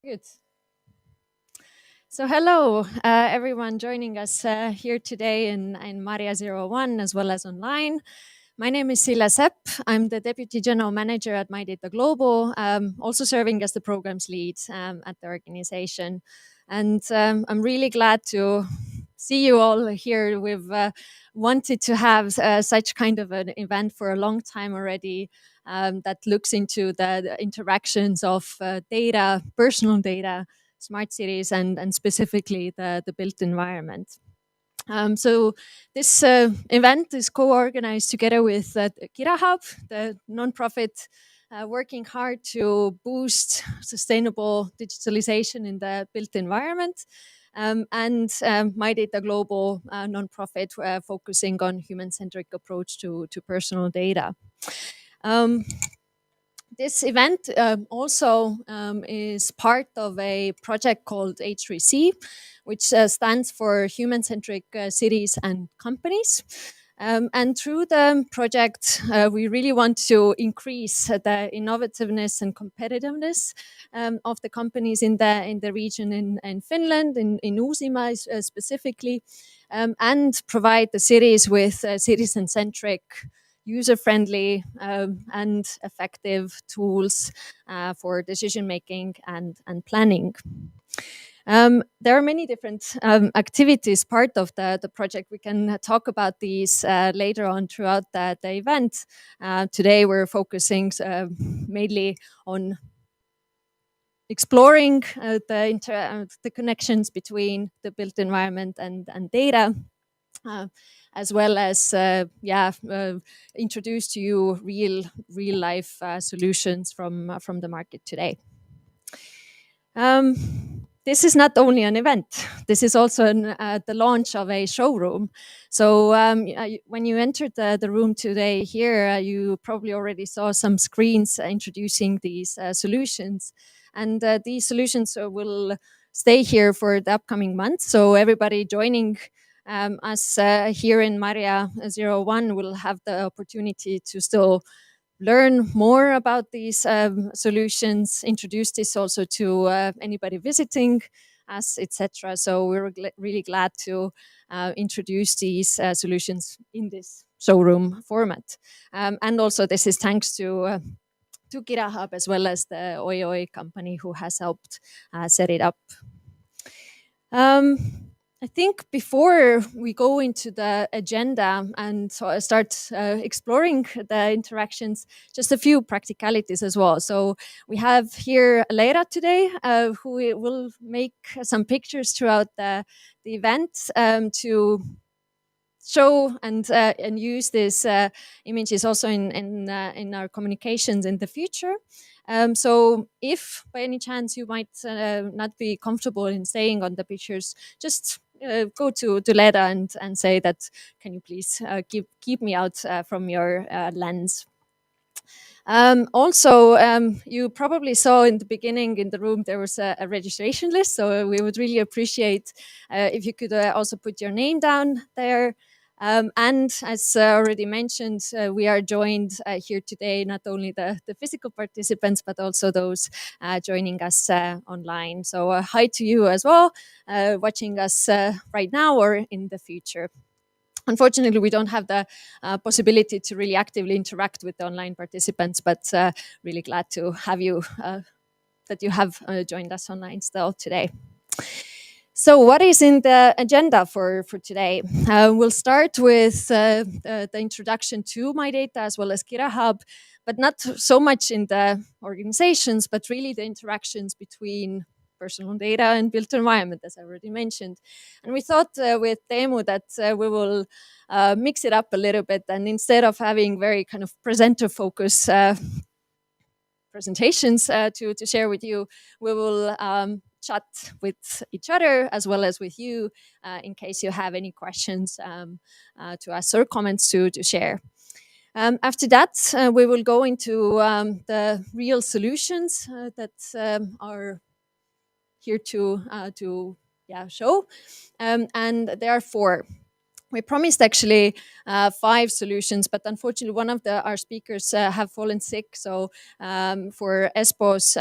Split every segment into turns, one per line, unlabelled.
Good. So hello, everyone joining us here today in Maria 01 as well as online. My name is Silja Sepp. I'm the Deputy General Manager at MyData Global, also serving as the programs lead at the organization. And I'm really glad to see you all here. We've wanted to have such kind of an event for a long time already that looks into the interactions of data, personal data, smart cities, and specifically the built environment. So this event is co-organized together with KIRAHub, the nonprofit working hard to boost sustainable digitalization in the built environment, and MyData Global, nonprofit focusing on human-centric approach to personal data. Um, this event also is part of a project called H3C, which stands for Human-Centric Cities and Companies. And through the project, we really want to increase the innovativeness and competitiveness of the companies in the region in Finland, in Uusimaa specifically, and provide the cities with citizen-centric, user-friendly and effective tools for decision making and planning. There are many different activities part of the project. We can talk about these later on throughout the event. Today we're focusing mainly on exploring the connections between the built environment and data. As well as introduce to you real life solutions from the market today. This is not only an event. This is also the launch of a showroom. So when you entered the room today here, you probably already saw some screens introducing these solutions. And these solutions will stay here for the upcoming months. So everybody joining us here in Maria 01 will have the opportunity to still learn more about these solutions, introduce this also to anybody visiting us, etc. So we're really glad to introduce these solutions in this showroom format. And also this is thanks to KIRAHub as well as the Oi company who has helped set it up. I think before we go into the agenda and start exploring the interactions, just a few practicalities as well. So we have here Leira today, who will make some pictures throughout the event to show and use these images also in our communications in the future. So if by any chance you might not be comfortable in staying on the pictures, just go to Leda and say that, can you please keep me out from your lens. Also, you probably saw in the beginning in the room there was a registration list, so we would really appreciate if you could also put your name down there. And as already mentioned, we are joined here today, not only the physical participants, but also those joining us online. So hi to you as well, watching us right now or in the future. Unfortunately, we don't have the possibility to really actively interact with the online participants, but really glad to have you, that you have joined us online still today. So what is in the agenda for today? We'll start with the introduction to MyData as well as KIRAHub, but not so much in the organizations, but really the interactions between personal data and built environment, as I already mentioned. And we thought with Teemu that we will mix it up a little bit, and instead of having very kind of presenter focus presentations to share with you, we will chat with each other as well as with you in case you have any questions to us or comments to share. After that, we will go into the real solutions that are here to show, and there are four. We promised actually 5 solutions, but unfortunately one of our speakers have fallen sick. So for Espo's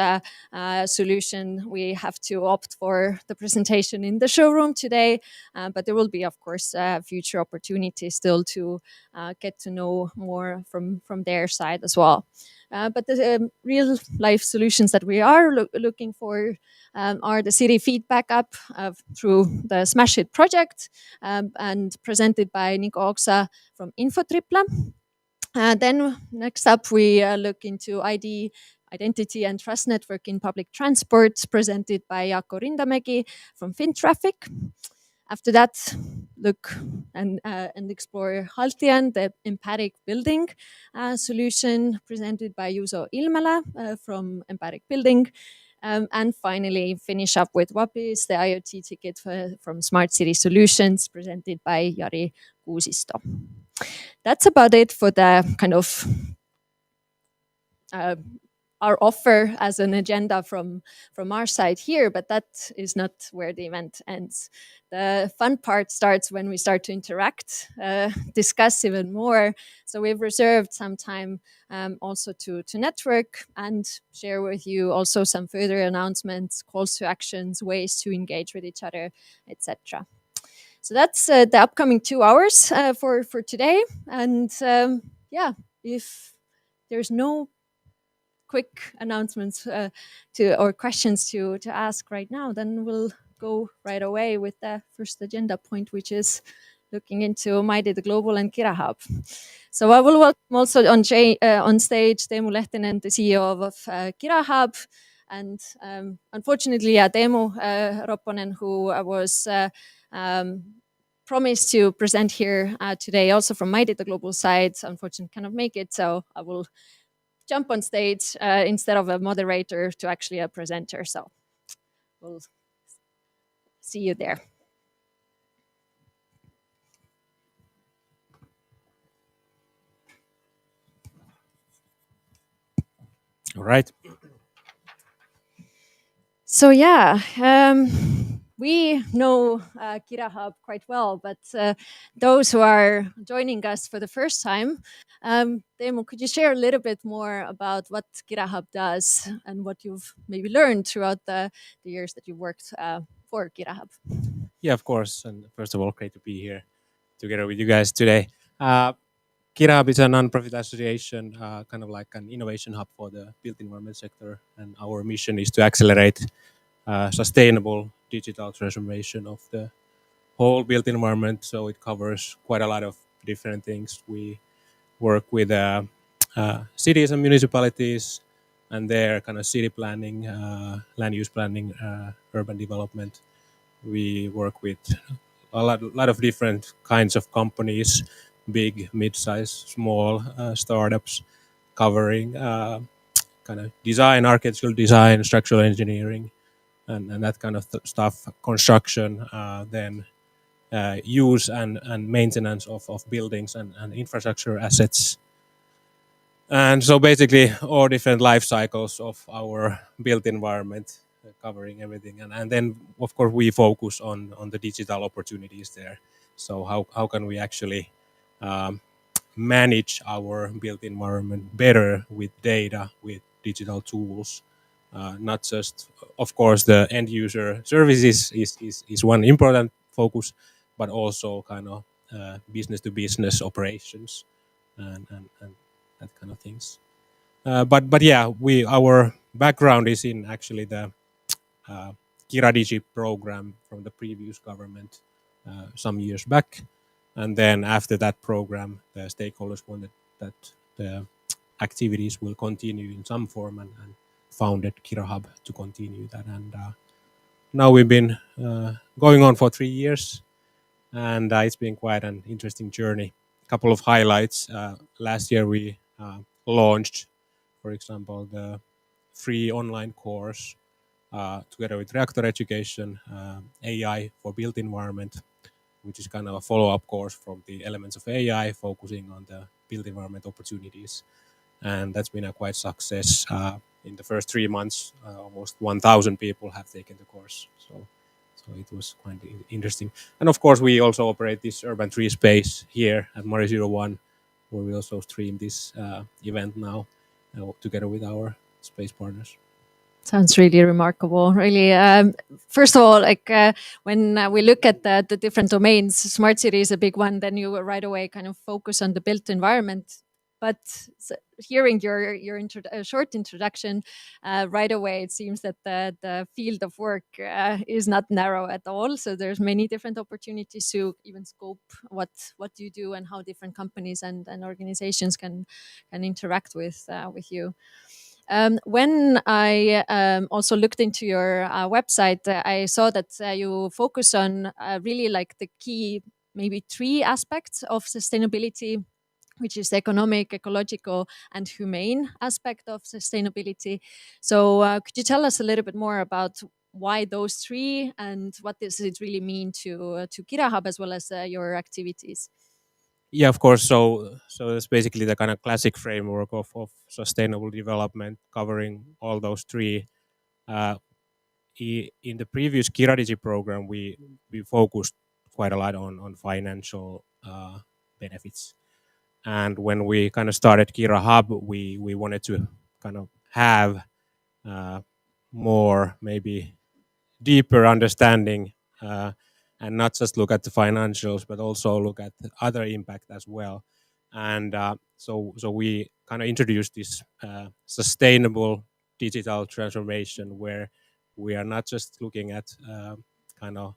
solution, we have to opt for the presentation in the showroom today. But there will be, of course, future opportunities still to get to know more from their side as well. But the real life solutions that we are looking for are the city feedback app through the Smash It project, and presented by Nico Oksa from Infotripla. Then next up, we look into identity and trust network in public transport, presented by Jaakko Rindamäki from FinTraffic. After that, look and explore Haltian, the empathic building solution, presented by Juuso Ilmälä from Empathic Building. And finally, finish up with WAPIS, the IoT ticket from Smart City Solutions, presented by Jari Kuusisto. That's about it for the kind of our offer as an agenda from our side here, but that is not where the event ends. The fun part starts when we start to interact, discuss even more. So we've reserved some time also to network and share with you also some further announcements, calls to actions, ways to engage with each other, etc. So that's the upcoming 2 hours for today. And yeah, if there's no quick announcements or questions to ask right now, then we'll go right away with the first agenda point, which is looking into MyData Global and KIRAHub. So I will welcome also on stage Teemu Lehtinen, the CEO of KIRAHub, and unfortunately, Teemu Ropponen, who was promised to present here today, also from MyData Global side, unfortunately cannot make it. So I will jump on stage instead of a moderator to actually a presenter. So we'll see you there.
All right.
So yeah, we know KIRAHub quite well, but those who are joining us for the first time, Teemu, could you share a little bit more about what KIRAHub does and what you've maybe learned throughout the years that you've worked for KIRAHub?
Yeah, of course. And first of all, great to be here together with you guys today. KIRAHub is a non-profit association, kind of like an innovation hub for the built environment sector. And our mission is to accelerate sustainable digital transformation of the whole built environment. So it covers quite a lot of different things. We work with cities and municipalities and their kind of city planning, land use planning, urban development. We work with a lot of different kinds of companies, big, mid-size, small startups, covering kind of design, architectural design, structural engineering, and that kind of stuff, construction, then use and maintenance of buildings and infrastructure assets. And so basically all different life cycles of our built environment, covering everything. And then, of course, we focus on the digital opportunities there. So how can we actually manage our built environment better with data, with digital tools? Not just, of course, the end user services is one important focus, but also kind of business to business operations and that kind of things. But yeah, our background is in actually the KIRADIGI program from the previous government some years back, and then after that program, the stakeholders wanted that the activities will continue in some form and founded KIRAHub to continue that. And now we've been going on for 3 years, and it's been quite an interesting journey. A couple of highlights. Last year we launched, for example, the free online course together with Reactor Education, AI for Built Environment, which is kind of a follow-up course from the elements of AI, focusing on the built environment opportunities. And that's been a quite success. In the first 3 months, almost 1,000 people have taken the course. So So it was quite interesting. And of course, we also operate this urban tree space here at Mari 01, where we also stream this event now together with our space partners.
Sounds really remarkable. Really, first of all, like when we look at the different domains, smart city is a big one. Then you right away kind of focus on the built environment. But hearing your short introduction, right away it seems that the field of work is not narrow at all. So there's many different opportunities to even scope what you do and how different companies and organizations can interact with you. When I also looked into your website, I saw that you focus on really like the key, maybe three aspects of sustainability, which is economic, ecological, and humane aspect of sustainability. So, could you tell us a little bit more about why those three and what does it really mean to KIRAHub as well as your activities?
Yeah, of course. So that's basically the kind of classic framework of sustainable development, covering all those three. Uh, in the previous Kiradigi program, we focused quite a lot on financial benefits. And when we kind of started KIRAHub, we wanted to kind of have more, maybe deeper understanding, and not just look at the financials, but also look at the other impact as well. And so we kind of introduced this sustainable digital transformation, where we are not just looking at kind of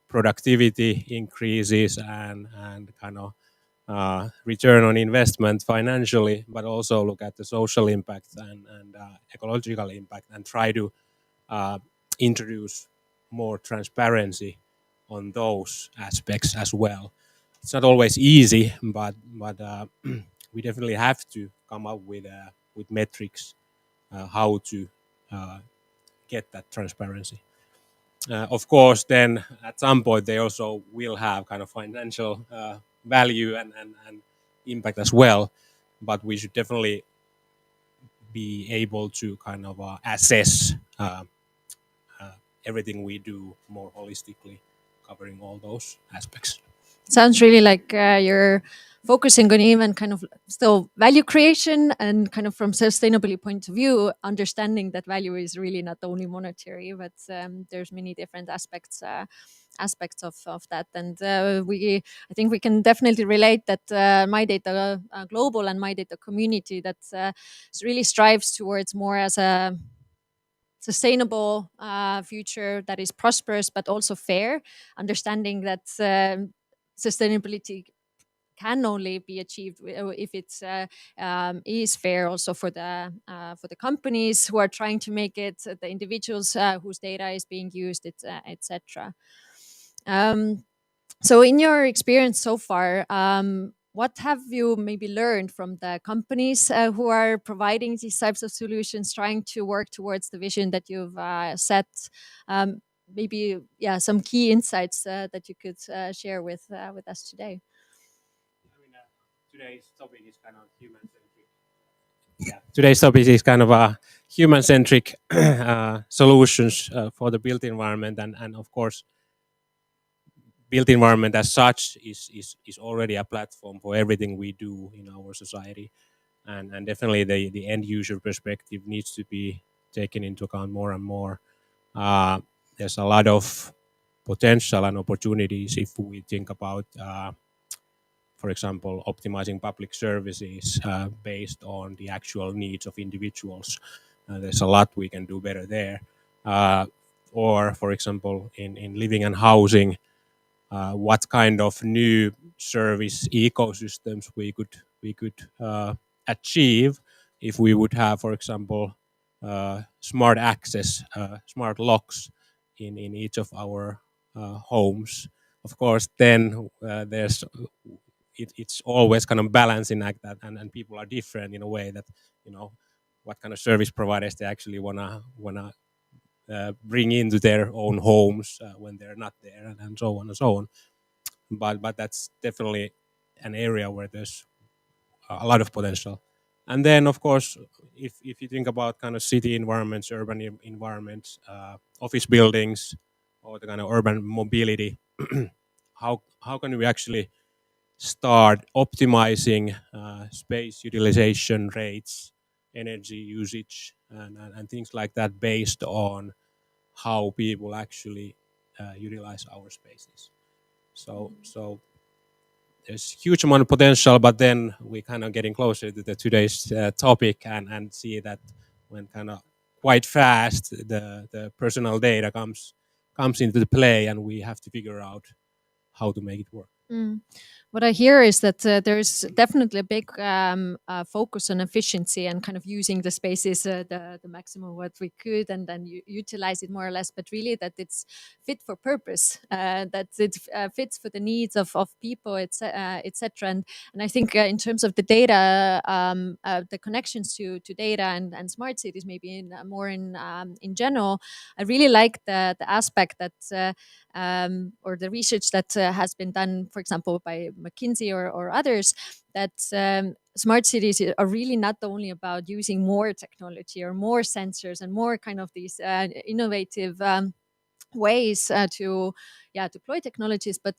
productivity increases and kind of return on investment financially, but also look at the social impact and ecological impact, and try to uh, introduce more transparency on those aspects as well. It's not always easy, but we definitely have to come up with metrics how to uh, get that transparency. Of course, then at some point they also will have kind of financial value and impact as well. But we should definitely be able to kind of assess everything we do more holistically, covering all those aspects.
Sounds really like you're focusing on even kind of still value creation and kind of from sustainability point of view, understanding that value is really not only monetary, but there's many different aspects of that. And I think we can definitely relate that my data global and my data community that really strives towards more as a sustainable future that is prosperous but also fair, understanding that sustainability can only be achieved if it's is fair also for the companies who are trying to make it, the individuals whose data is being used, etc. So, in your experience so far, what have you maybe learned from the companies who are providing these types of solutions, trying to work towards the vision that you've set? Maybe, yeah, some key insights that you could share with us today.
I mean, today's topic is kind of human-centric. Yeah. Today's topic is kind of a human-centric solutions for the built environment, and of course, built environment as such is already a platform for everything we do in our society, and definitely the end user perspective needs to be taken into account more and more. There's a lot of potential and opportunities if we think about for example, optimizing public services based on the actual needs of individuals. There's a lot we can do better there. Or, for example, in living and housing, what kind of new service ecosystems we could achieve if we would have, for example, smart access, smart locks in each of our homes. Of course, then it's always kind of balancing act that, and people are different in a way that, you know, what kind of service providers they actually wanna bring into their own homes when they're not there, and so on and so on. But that's definitely an area where there's a lot of potential. And then, of course, if you think about kind of city environments, urban environments, office buildings, or the kind of urban mobility, how can we actually start optimizing space utilization rates, energy usage, and things like that based on how people actually utilize our spaces. So there's huge amount of potential, but then we kind of getting closer to the today's topic and see that when kind of quite fast the personal data comes into the play, and we have to figure out how to make it work.
What I hear is that there's definitely a big focus on efficiency and kind of using the spaces the maximum what we could, and then utilize it more or less. But really, that it's fit for purpose, that it fits for the needs of people, etc. And I think in terms of the data, the connections to data and smart cities, maybe more in general, I really like the aspect that. Or the research that has been done, for example, by McKinsey or others, that smart cities are really not only about using more technology or more sensors and more kind of these innovative ways to deploy technologies, but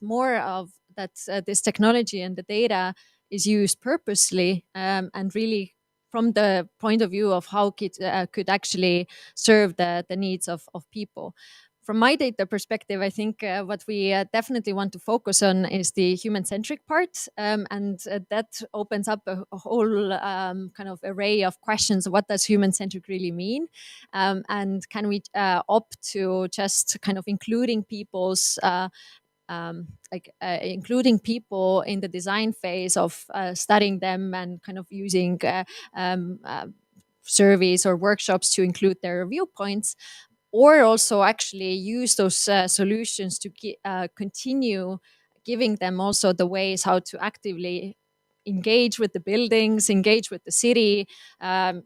more of that this technology and the data is used purposely and really from the point of view of how it could actually serve the needs of people. From my data perspective, I think what we definitely want to focus on is the human-centric part, and that opens up a whole kind of array of questions. What does human-centric really mean? And can we opt to just kind of including people's including people in the design phase of studying them and kind of using surveys or workshops to include their viewpoints, or also actually use those solutions to continue giving them also the ways how to actively engage with the buildings, engage with the city,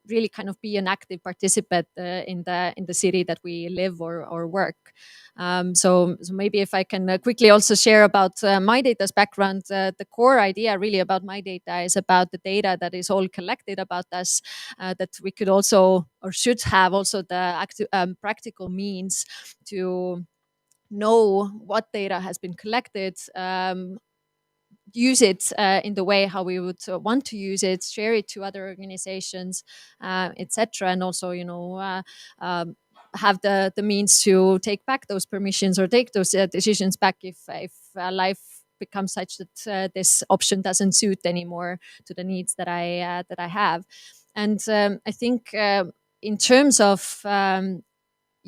really kind of be an active participant in the city that we live or work. So maybe if I can quickly also share about my data's background, the core idea really about my data is about the data that is all collected about us, that we could also or should have also the practical means to know what data has been collected, use it in the way how we would want to use it, share it to other organizations, etc. And also, have the means to take back those permissions or take those decisions back if life becomes such that this option doesn't suit anymore to the needs that I have. And I think in terms of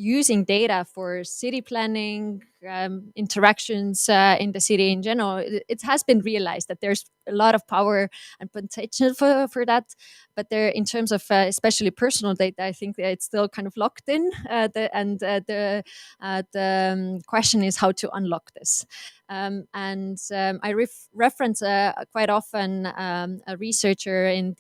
using data for city planning, interactions in the city in general, it has been realized that there's a lot of power and potential for that. But there, in terms of especially personal data, I think it's still kind of locked in. The question is how to unlock this. I reference quite often a researcher in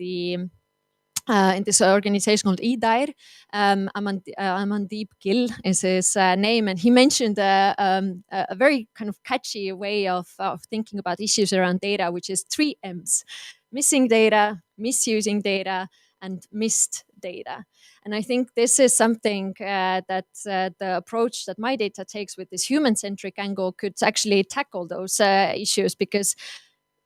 this organization called EDIRE. Amandeep Gill is his name, and he mentioned a very kind of catchy way of thinking about issues around data, which is 3 M's: missing data, misusing data, and missed data. And I think this is something that the approach that my data takes with this human-centric angle could actually tackle those issues, because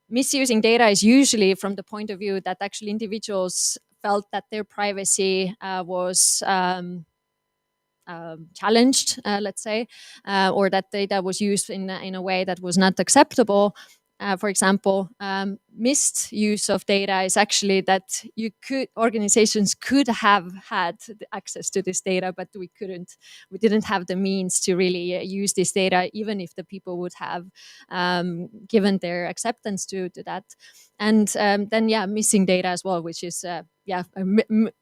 misusing data is usually from the point of view that actually individuals felt that their privacy was challenged, let's say, or that data was used in a way that was not acceptable. For example, misuse of data is actually that organizations could have had access to this data, but we couldn't. We didn't have the means to really use this data, even if the people would have given their acceptance to that. And then, missing data as well, which is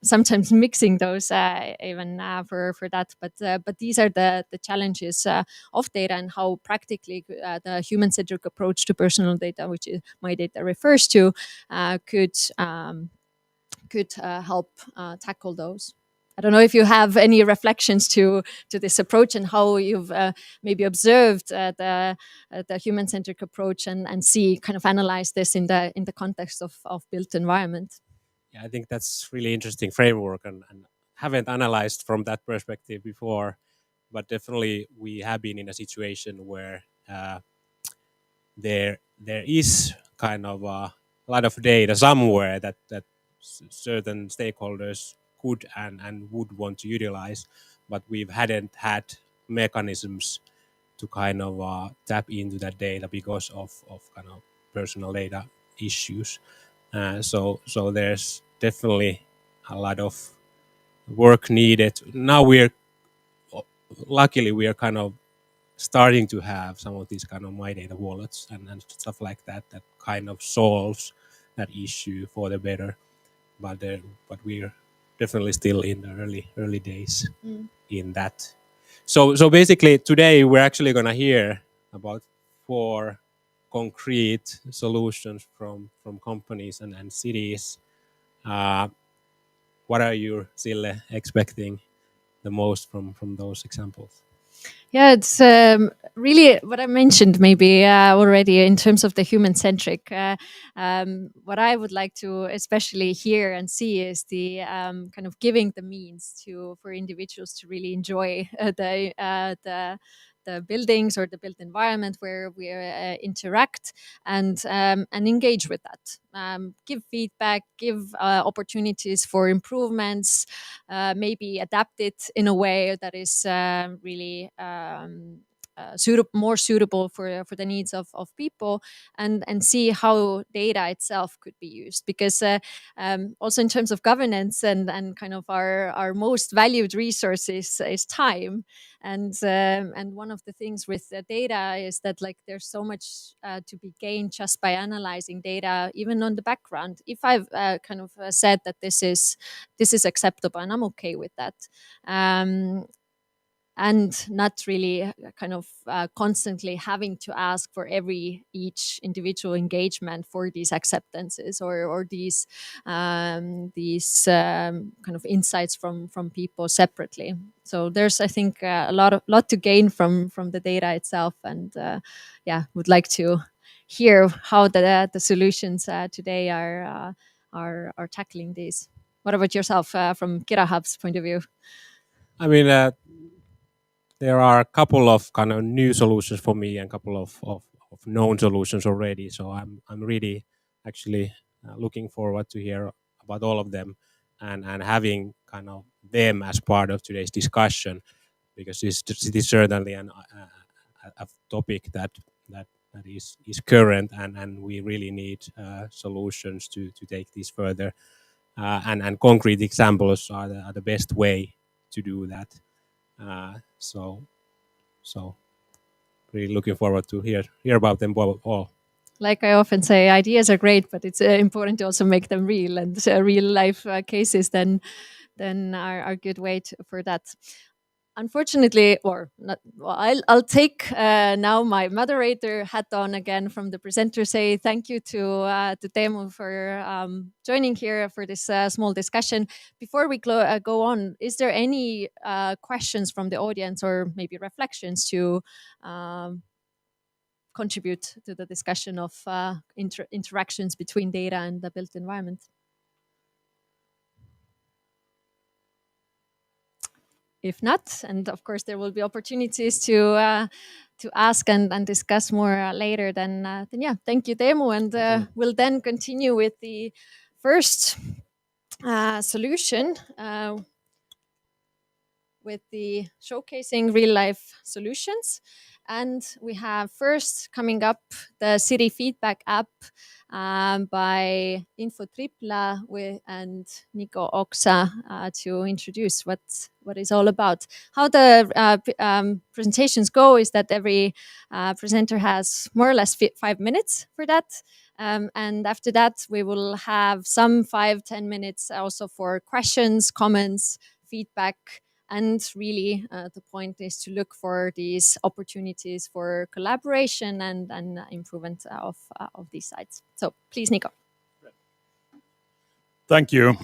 sometimes mixing those even for that. But these are the challenges of data, and how practically the human-centric approach to personal data, which is my data refers to, could help tackle those. I don't know if you have any reflections to this approach and how you've maybe observed the human-centric approach and analyze this in the context of built environment.
Yeah, I think that's really interesting framework, and haven't analyzed from that perspective before. but definitely we have been in a situation where there is kind of a lot of data somewhere that certain stakeholders could and would want to utilize, but we hadn't had mechanisms to kind of tap into that data because of kind of personal data issues. So there's definitely a lot of work needed. Now luckily we are kind of starting to have some of these kind of my data wallets and stuff like that that kind of solves that issue for the better. But we're definitely still in the early days in that. So basically today we're actually going to hear about 4 concrete solutions from companies and cities. Uh, what are you, Sille, expecting the most from those examples?
Yeah, it's really what I mentioned maybe already in terms of the human-centric. What I would like to especially hear and see is the kind of giving the means to for individuals to really enjoy the buildings or the built environment where we interact and engage with that. Give feedback, give opportunities for improvements, maybe adapt it in a way that is really more suitable for the needs of people, and see how data itself could be used, because also in terms of governance and kind of our most valued resources is time, and one of the things with the data is that like there's so much to be gained just by analyzing data, even on the background. If I've kind of said that this is acceptable and I'm okay with that, and not really kind of constantly having to ask for each individual engagement for these acceptances or these kind of insights from people separately. So there's, I think, a lot to gain from the data itself, and yeah, would like to hear how the solutions today are tackling these. What about yourself from KIRAHub's point of view?
I mean, there are a couple of kind of new solutions for me and a couple of known solutions already. So I'm really actually looking forward to hear about all of them and having kind of them as part of today's discussion, because it is certainly a topic that is current, and we really need solutions to take this further. And concrete examples are the best way to do that. So really looking forward to hear about them all.
Like I often say, ideas are great, but it's important to also make them real, and real life cases then are a good way for that. Unfortunately, or not, well, I'll take now my moderator hat on again from the presenter. Say thank you to Teemu for joining here for this small discussion. Before we go on, is there any questions from the audience or maybe reflections to contribute to the discussion of interactions between data and the built environment? If not, and of course there will be opportunities to ask and discuss more later, then yeah, thank you, Teemu, and we'll then continue with the first solution, with the showcasing real life solutions. And we have first coming up the city feedback app by Info Tripla and Nico Oksa to introduce what is all about. How the presentations go is that every presenter has more or less 5 minutes for that. And after that, we will have some 5-10 minutes also for questions, comments, feedback. And really, the point is to look for these opportunities for collaboration and improvement of these sites. So please, Nico.
Thank you.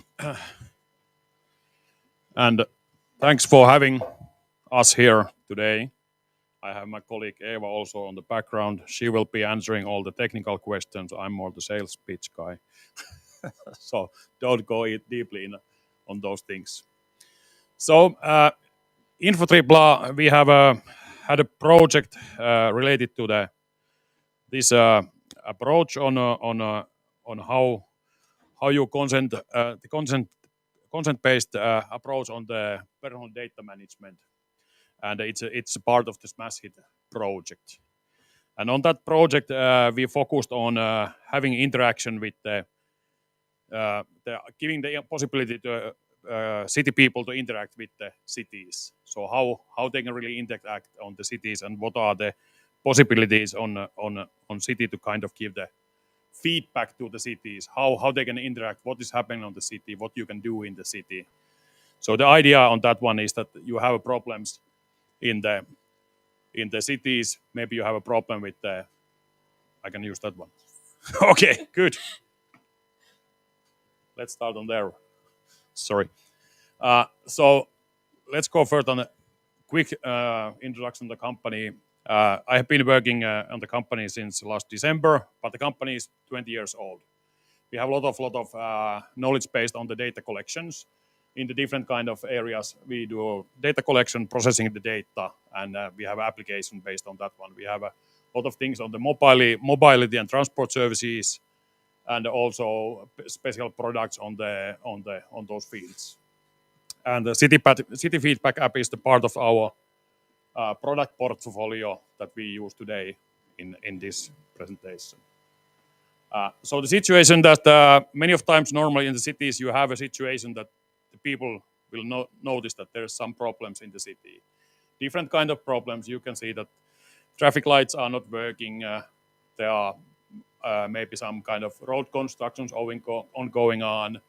And thanks for having us here today. I have my colleague Eva also on the background. She will be answering all the technical questions. I'm more the sales pitch guy. So don't go deeply on those things. So InfoTripla, we have had a project related to this approach on how you the consent-based approach on the personal data management, and it's a part of the Smash Hit project. And on that project, we focused on having interaction with giving the possibility to city people to interact with the cities. So how they can really interact on the cities, and what are the possibilities on city to kind of give the feedback to the cities, how they can interact, what is happening on the city, what you can do in the city. So the idea on that one is that you have problems in the cities. Maybe you have a problem with the. I can use that one. Okay, good. Let's start on there. Sorry. So let's go first on a quick introduction of the company. I have been working on the company since last December, but the company is 20 years old. We have a lot of knowledge based on the data collections in the different kind of areas. We do data collection, processing the data, and we have application based on that one. We have a lot of things on the mobility and transport services, and also special products on those fields. And the city feedback app is the part of our product portfolio that we use today in this presentation. So the situation that many of times normally in the cities you have a situation that the people will notice that there's some problems in the city. Different kind of problems. You can see that traffic lights are not working. There are maybe some kind of road constructions ongoing on.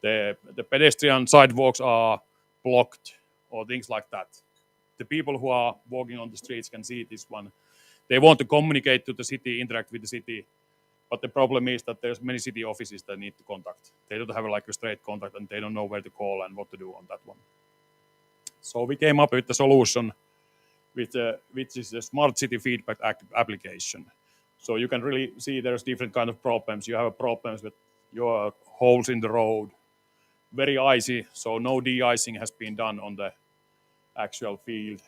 The pedestrian sidewalks are blocked or things like that. The people who are walking on the streets can see this one. They want to communicate to the city, interact with the city, but the problem is that there's many city offices that need to contact. They don't have like a straight contact, and they don't know where to call and what to do on that one. So we came up with the solution, which is a smart city feedback application. So you can really see there's different kind of problems. You have problems with your holes in the road, very icy, so no de-icing has been done on the actual field.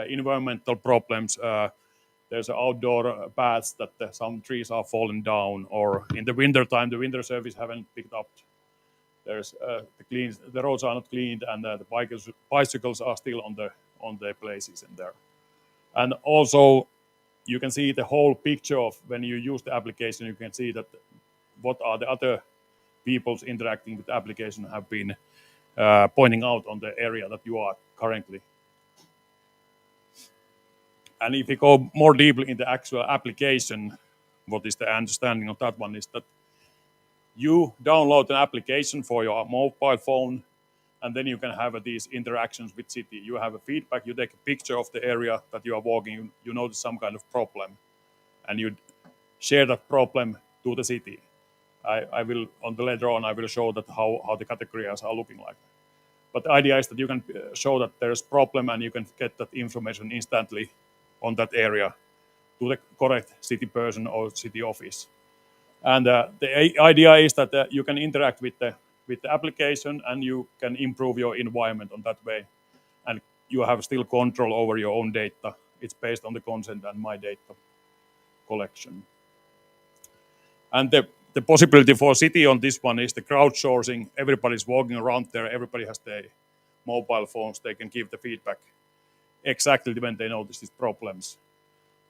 Environmental problems, there's outdoor paths that some trees are falling down, or in the winter time, the winter service haven't picked up. There's the roads are not cleaned, and the bicycles are still on their places in there. And also, you can see the whole picture of when you use the application. You can see that what are the other people's interacting with the application have been pointing out on the area that you are currently. And if you go more deeply in the actual application, what is the understanding of that one is that you download an application for your mobile phone, and then you can have these interactions with city. You have a feedback, you take a picture of the area that you are walking, you notice some kind of problem, and you share that problem to the city. I will, later on, I will show that how the categories are looking like. But the idea is that you can show that there's a problem, and you can get that information instantly on that area to the correct city person or city office. And the idea is that you can interact with the application, and you can improve your environment on that way. And you have still control over your own data. It's based on the consent and my data collection. And the possibility for city on this one is the crowdsourcing. Everybody's walking around there. Everybody has their mobile phones. They can give the feedback exactly when they notice these problems.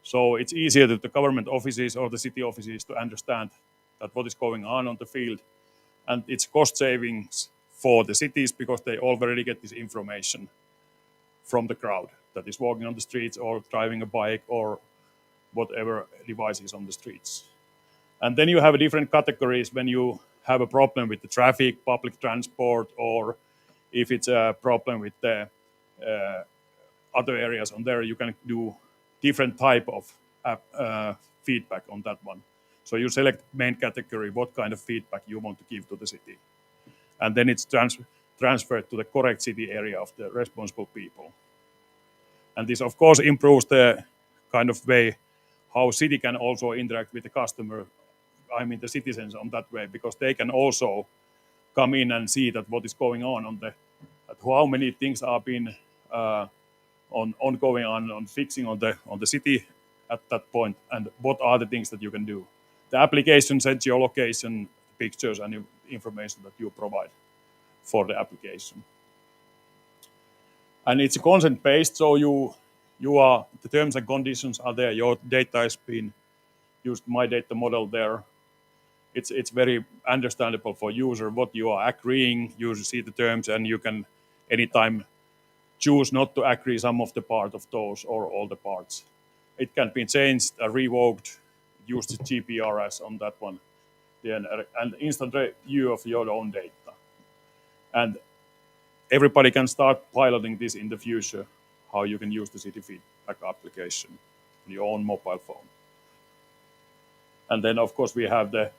So it's easier to the government offices or the city offices to understand that what is going on the field. And it's cost savings for the cities because they already get this information from the crowd that is walking on the streets or driving a bike or whatever device is on the streets. And then you have different categories when you have a problem with the traffic, public transport, or if it's a problem with the other areas on there, you can do different type of feedback on that one. So you select main category, what kind of feedback you want to give to the city. And then it's transferred to the correct city area of the responsible people. And this, of course, improves the kind of way how city can also interact with the customer, I mean the citizens on that way, because they can also come in and see that what is going on that how many things are being ongoing on fixing on the city at that point, and what are the things that you can do. The application sends your location, pictures, and information that you provide for the application. And it's consent based, so you are, the terms and conditions are there. Your data has been used, my data model there. It's very understandable for user what you are agreeing. You see the terms, and you can anytime choose not to agree some of the part of those or all the parts. It can be changed, revoked, use the GPRS on that one, and instant view of your own data. And everybody can start piloting this in the future, how you can use the city feedback application on your own mobile phone. And then, of course, we have the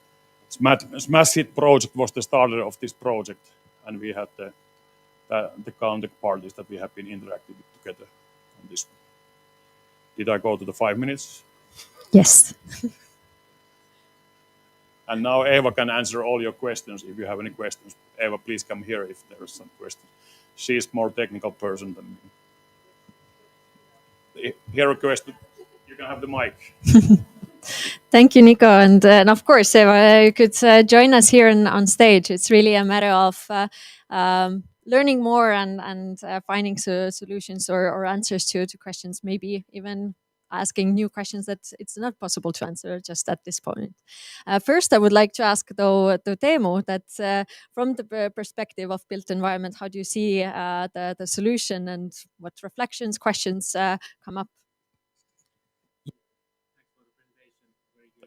Smash Hit project was the starter of this project, and we had the counterparties that we have been interacting with together on this one. Did I go to the 5 minutes?
Yes.
And now Eva can answer all your questions if you have any questions. Eva, please come here if there is some questions. She's more technical person than me. Here a question. You can have the mic.
Thank you, Nico. And of course, Eva, you could join us here on stage. It's really a matter of learning more and finding solutions or answers to questions, maybe even asking new questions that it's not possible to answer just at this point. First, I would like to ask, though, to Teemu, that from the perspective of built environment, how do you see the solution, and what reflections, questions come up?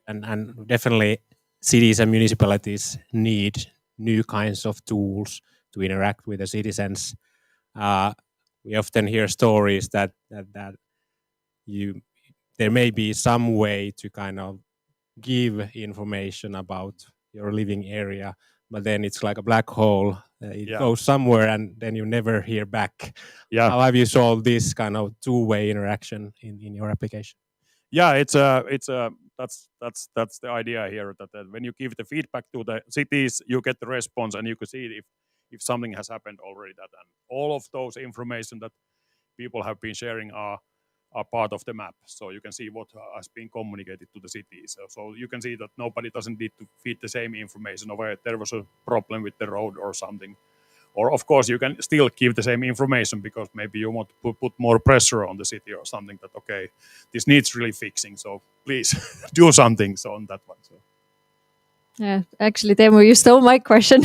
And definitely cities and municipalities need new kinds of tools to interact with the citizens. We often hear stories that there may be some way to kind of give information about your living area, but then it's like a black hole. It goes somewhere, and then you never hear back.
Yeah.
How have you solved this kind of two-way interaction in your application?
Yeah, that's the idea here, that when you give the feedback to the cities, you get the response, and you can see if something has happened already. And all of those information that people have been sharing are part of the map, so you can see what has been communicated to the cities. So you can see that nobody doesn't need to feed the same information of there was a problem with the road or something. Or of course you can still give the same information, because maybe you want to put more pressure on the city or something, that okay, this needs really fixing, so please do something. So on that one. So.
Yeah, actually, Teemu, you stole my question.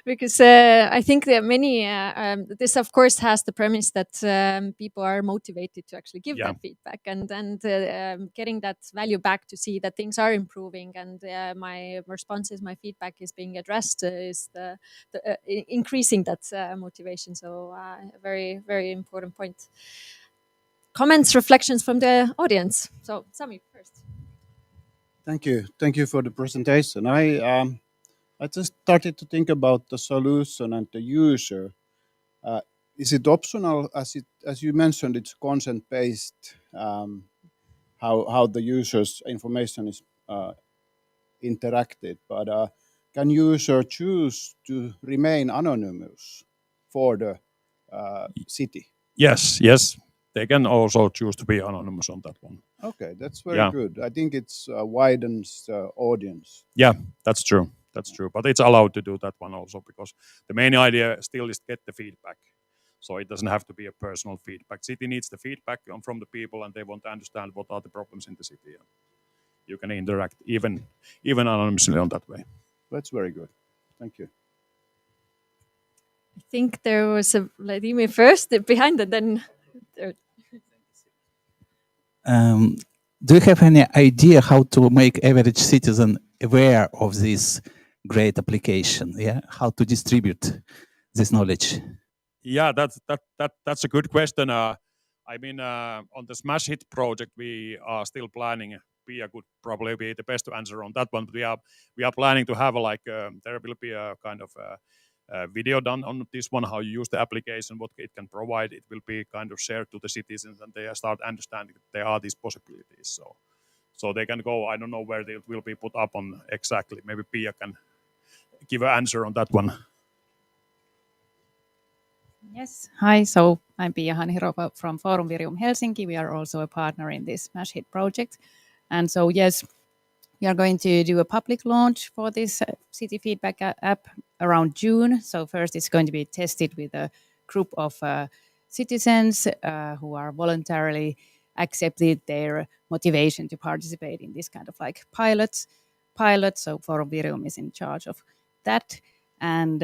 Because I think that many, this of course has the premise that people are motivated to actually give that feedback, and getting that value back to see that things are improving, and my responses, my feedback is being addressed, is the increasing that motivation. So a very, very important point. Comments, reflections from the audience. So Sami first.
Thank you for the presentation. I just started to think about the solution and the user. Is it optional, as you mentioned, it's consent based? How the user's information is interacted, but can user choose to remain anonymous for the city?
Yes, they can also choose to be anonymous on that one.
Okay, that's very good. I think it's widens the audience.
Yeah, that's true. But it's allowed to do that one also, because the main idea still is to get the feedback. So it doesn't have to be a personal feedback. City needs the feedback from the people, and they want to understand what are the problems in the city. You can interact even anonymously on that way.
That's very good. Thank you.
I think there was a Vladimir first, behind it, then.
Do you have any idea how to make average citizen aware of this great application? Yeah, how to distribute this knowledge?
Yeah, that's a good question. I mean, on the Smash Hit project, we are still planning. Pia could probably be the best to answer on that one. But we are planning to have there will be a kind of video done on this one, how you use the application, what it can provide. It will be kind of shared to the citizens, and they start understanding that there are these possibilities. So they can go. I don't know where they will be put up on exactly. Maybe Pia can give an answer on that one.
Yes. Hi. So I'm Pia Hanhirova from Forum Virium Helsinki. We are also a partner in this Smash Hit project. And so, yes, we are going to do a public launch for this city feedback app around June. So first it's going to be tested with a group of citizens who are voluntarily accepted their motivation to participate in this kind of like pilot. So Forum Virium is in charge of that. And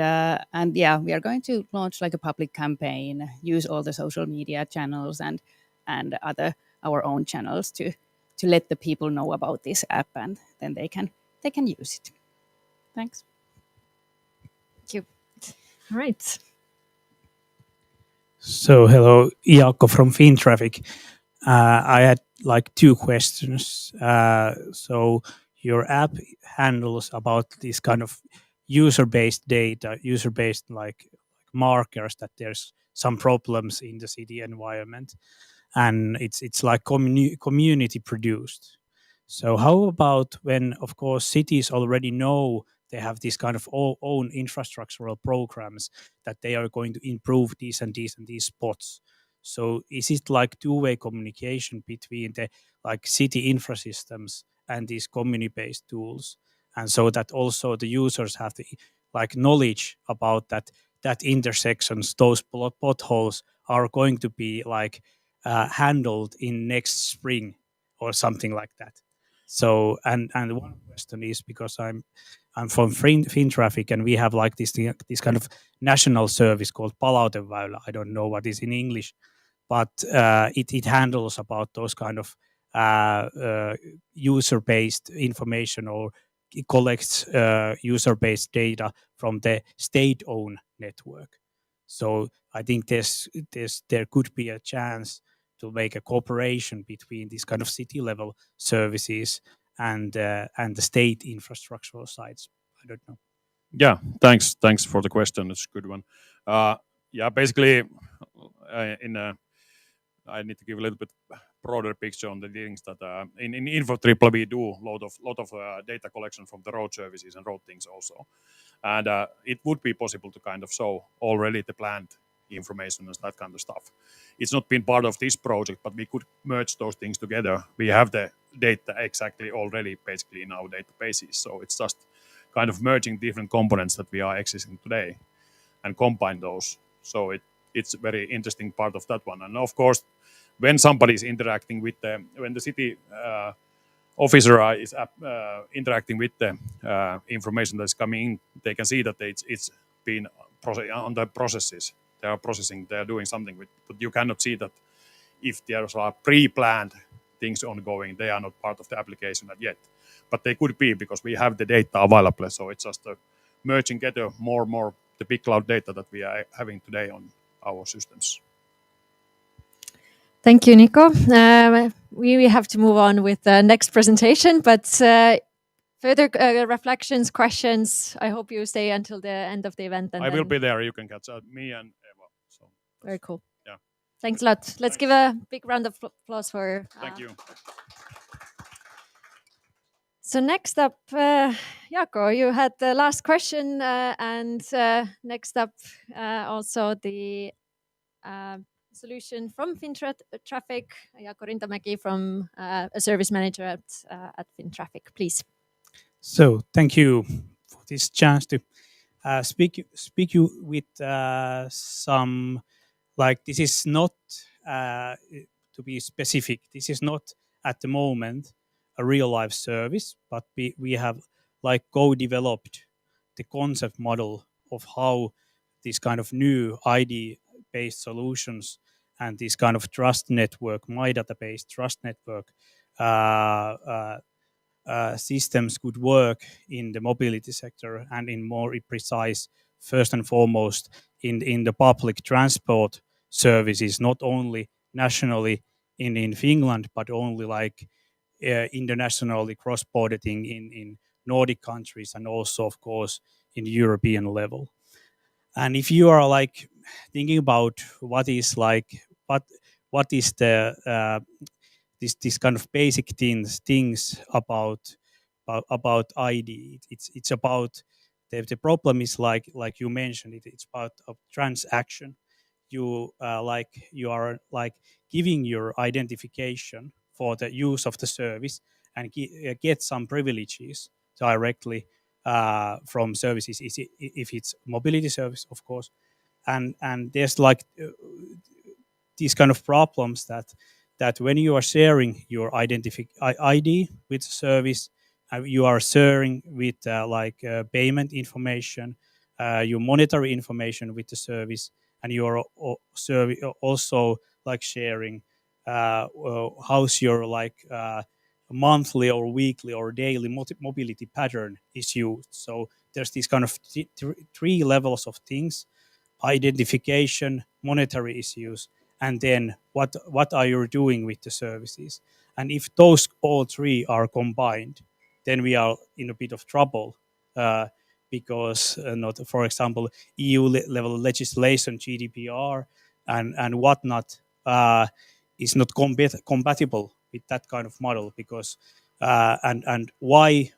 yeah, we are going to launch like a public campaign, use all the social media channels and other our own channels to let the people know about this app, and then they can use it. Thanks.
Thank you. All right.
So hello, Jaakko from FinTraffic. I had like two questions. So your app handles about this kind of user-based data, user-based like markers that there's some problems in the city environment, and it's like community produced. So how about when, of course, cities already know they have this kind of own infrastructural programs that they are going to improve these and these and these spots. So is it like two-way communication between the like city infrasystems and these community-based tools, and so that also the users have the like knowledge about that intersections, those potholes are going to be like handled in next spring or something like that. So and one question is, because I'm from FinTraffic, and we have like this kind of national service called Palauteväylä. I don't know what is in English, but it handles about those kind of user-based information, or it collects user-based data from the state-owned network. So I think there could be a chance to make a cooperation between these kind of city-level services and the state infrastructural sites. I don't know.
Yeah, thanks for the question. It's a good one. Yeah, basically, I need to give a little bit broader picture on the things that in Info Triple we do lot of data collection from the road services and road things also, and it would be possible to kind of show already the planned information and that kind of stuff. It's not been part of this project, but we could merge those things together. We have the data exactly already basically in our databases, so it's just kind of merging different components that we are existing today and combine those. So it's a very interesting part of that one. And of course, when somebody is interacting with when the city officer is interacting with the information that's coming in, they can see that it's been on the processes. They are processing, they are doing something with, but you cannot see that if there are pre-planned things ongoing, they are not part of the application yet. But they could be, because we have the data available. So it's just merging together more the big cloud data that we are having today on our systems.
Thank you, Nico. We have to move on with the next presentation, but further reflections, questions, I hope you stay until the end of the event. And
I will be there. You can catch me and Eva. So
very cool.
Yeah.
Thanks a lot. Let's give a big round of applause for...
Thank you.
So next up, Jaakko, you had the last question, and next up also the solution from FinTraffic, Jaakko Rintamäki from a service manager at FinTraffic, please.
So thank you for this chance to speak you with some, like, this is not to be specific, this is not at the moment a real life service, but we have like co-developed the concept model of how this kind of new ID based solutions and this kind of trust network, MyData based trust network systems could work in the mobility sector, and in more precise, first and foremost, in the public transport services, not only nationally in Finland, but only like internationally cross-border thing in Nordic countries, and also, of course, in the European level. And if you are like thinking about what is the this kind of basic things about ID. It's about the problem is like you mentioned it's about a transaction. you you are like giving your identification for the use of the service and get some privileges directly from services if it's mobility service, of course. And there's like these kind of problems that when you are sharing your ID with the service, you are sharing with payment information, your monetary information with the service, and you are also like sharing how's your monthly or weekly or daily mobility pattern is used. So there's these kind of three levels of things: identification, monetary issues, and then what are you doing with the services. And if those all three are combined, then we are in a bit of trouble, because not, for example, EU level legislation, GDPR and whatnot, is not compatible with that kind of model, because and why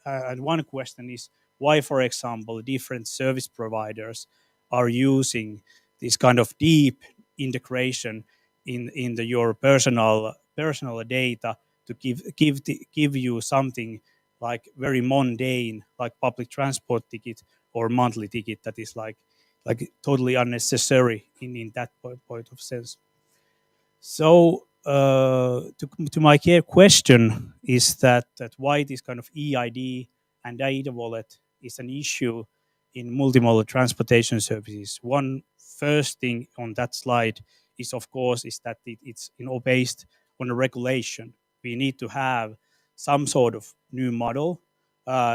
and one question is why, for example, different service providers are using this kind of deep integration in your personal data to give you something like very mundane, like public transport ticket or monthly ticket, that is like totally unnecessary in that point of sense. So to my question is that why this kind of EID and data wallet is an issue in multimodal transportation services. One first thing on that slide is, of course, is that it's based on a regulation. We need to have some sort of new model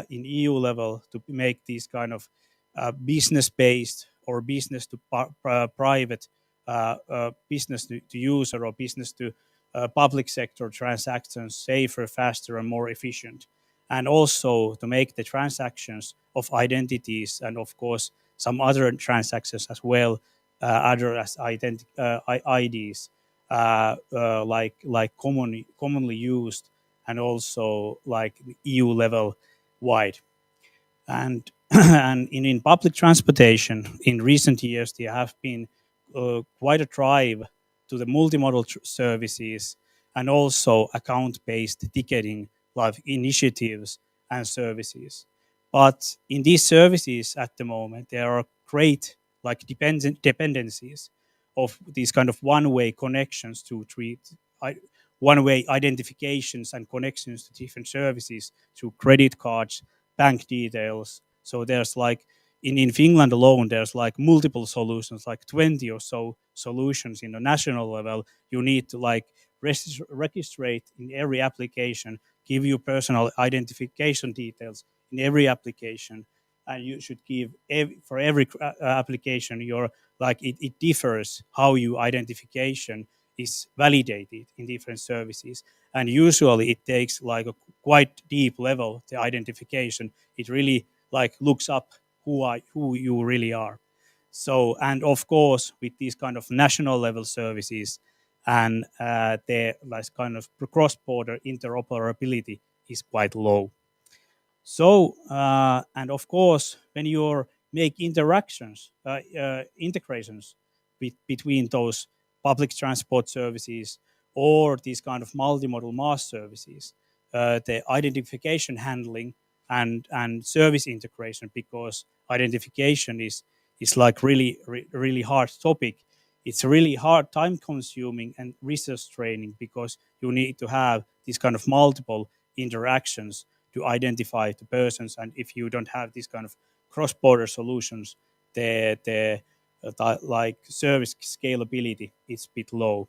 in EU level to make these kind of business-based or business to private, business to user or business to public sector transactions safer, faster, and more efficient. And also to make the transactions of identities and, of course, some other transactions as well, other as IDs, like commonly used and also like EU level wide. And and in public transportation in recent years there have been quite a drive to the multimodal services and also account-based ticketing like initiatives and services. But in these services at the moment there are great like dependencies of these kind of one-way connections to treat one-way identifications and connections to different services through credit cards, bank details. So there's like in Finland alone, there's like multiple solutions, like 20 or so solutions in the national level. You need to like register in every application, give you personal identification details in every application, and you should give for every application your like it differs how your identification is validated in different services. And usually it takes like a quite deep level, the identification. It really like looks up who you really are. So, and of course with these kind of national level services and the like kind of cross-border interoperability is quite low. So and of course when you make integrations between those public transport services or these kind of multimodal mass services, the identification handling and service integration, because identification is like really hard topic. It's really hard, time consuming and research training, because you need to have these kind of multiple interactions to identify the persons. And if you don't have these kind of cross-border solutions, the like service scalability is a bit low.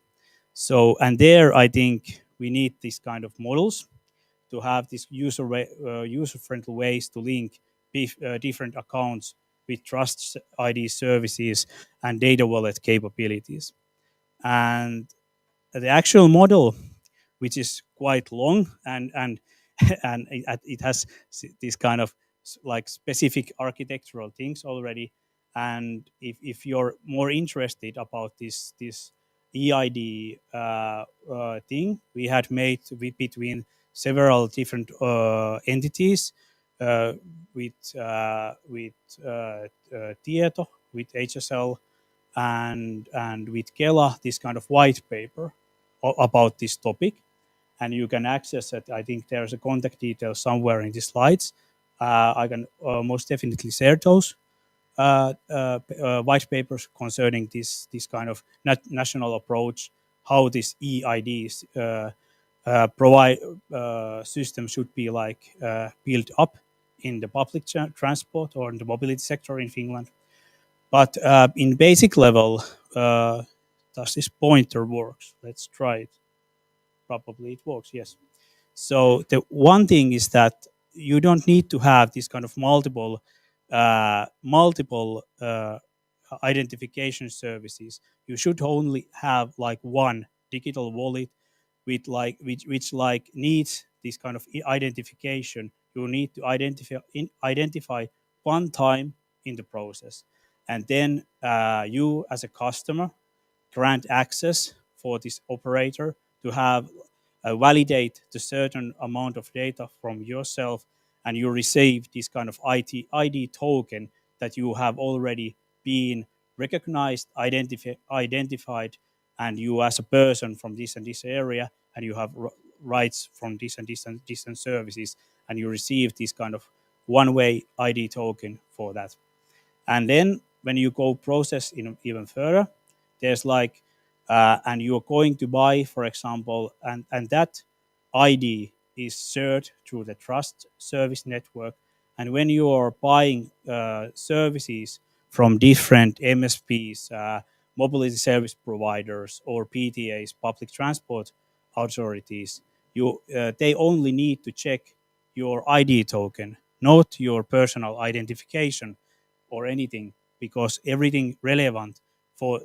So, and there I think we need these kind of models to have these user-friendly ways to link different accounts with Trust ID services and data wallet capabilities. And the actual model, which is quite long and and it has this kind of like specific architectural things already. And if you're more interested about this EID thing, we had made between several different entities with Tieto, with HSL, and with Kela this kind of white paper about this topic, and you can access it. I think there's a contact detail somewhere in the slides. I can most definitely share those white papers concerning this kind of national approach, how this EIDs provide system should be like built up in the public transport or in the mobility sector in Finland. But in basic level, does this pointer works? Let's try it. Probably it works, yes. So the one thing is that you don't need to have this kind of multiple identification services. You should only have like one digital wallet with like which like needs this kind of identification. You need to identify one time in the process, and then you as a customer grant access for this operator to have validate the certain amount of data from yourself, and you receive this kind of ID token that you have already been recognized, identified, and you as a person from this and this area, and you have rights from this and this and this and services, and you receive this kind of one-way ID token for that. And then when you go process in even further, there's like and you're going to buy, for example, and that ID is shared through the trust service network. And when you are buying services from different MSPs, mobility service providers, or PTAs, public transport authorities, they only need to check your ID token, not your personal identification or anything, because everything relevant for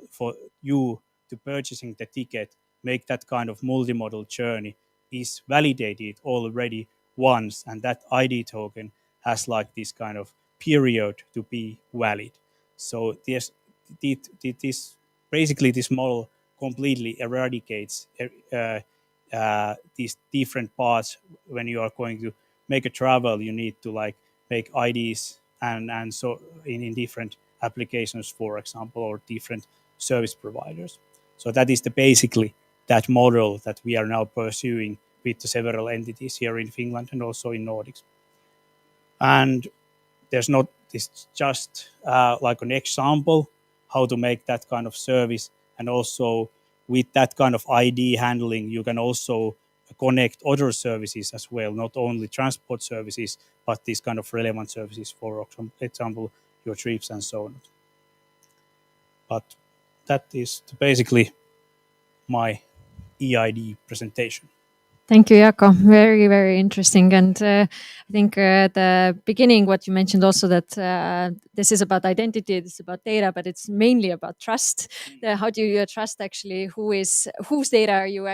you to purchasing the ticket, make that kind of multimodal journey, is validated already once, and that ID token has like this kind of period to be valid. So this basically this model completely eradicates these different parts. When you are going to make a travel, you need to like make IDs and so in different applications, for example, or different service providers. So that is the basically that model that we are now pursuing with the several entities here in Finland and also in Nordics. And there's not this just like an example how to make that kind of service, and also with that kind of ID handling, you can also connect other services as well, not only transport services, but these kind of relevant services, for example, your trips and so on. But that is basically my EID presentation.
Thank you, Jaakko. Very, very interesting. And I think the beginning, what you mentioned also, that this is about identity, this is about data, but it's mainly about trust. How do you trust actually whose data are you,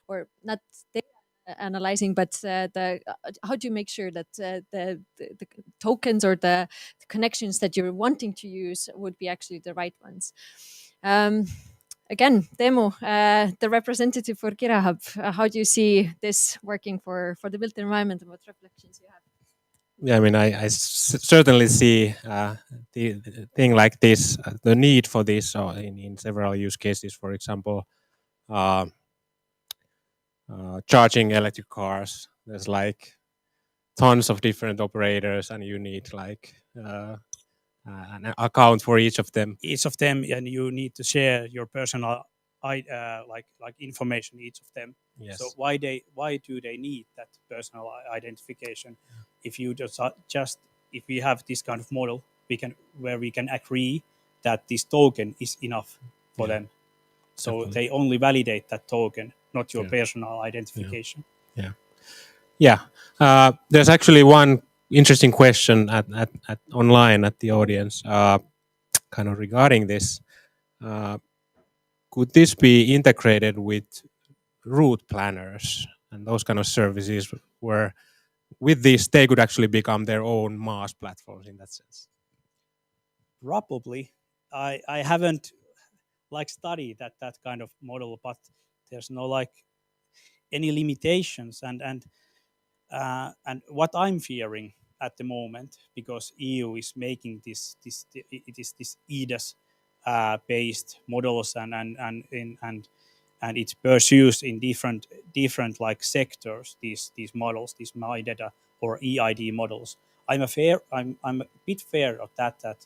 or not data analyzing, but how do you make sure that the tokens or the connections that you're wanting to use would be actually the right ones? Again, Teemu, the representative for KIRAHub, how do you see this working for the built environment, and what reflections you have?
Yeah, I mean, I certainly see the thing like this, the need for this in several use cases. For example, charging electric cars. There's like tons of different operators, and you need like an account for each of them.
And you need to share your personal like information, each of them.
Yes.
So why do they need that personal identification? If you just if we have this kind of model, where we can agree that this token is enough for them. So
Definitely.
they only validate that token, not your personal identification.
Yeah. There's actually one interesting question at online at the audience, kind of regarding this. Could this be integrated with route planners and those kind of services, where with this they could actually become their own MaaS platforms in that sense?
Probably. I haven't like studied that kind of model, but there's no like any limitations, and what I'm fearing at the moment, because EU is making this EDAS based models and it pursues in different like sectors these models, these MyData or EID models. I'm a bit fair of that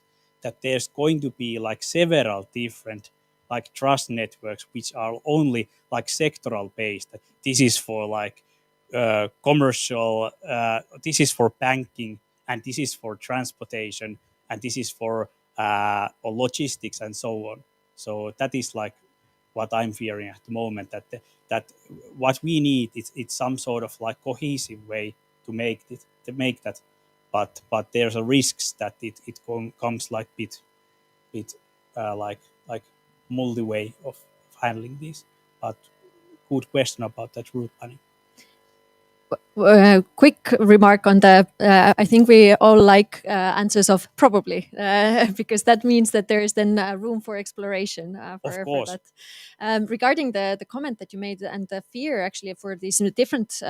there's going to be like several different like trust networks which are only like sectoral based. This is for like commercial, this is for banking, and this is for transportation, and this is for logistics and so on. So that is like what I'm fearing at the moment, that what we need is it's some sort of like cohesive way to make that, but there's a risks that it comes like bit like multi way of handling this. But good question about that route planning.
Quick remark on the, I think we all like answers of probably, because that means that there is then room for exploration for that. Regarding the comment that you made and the fear actually for these different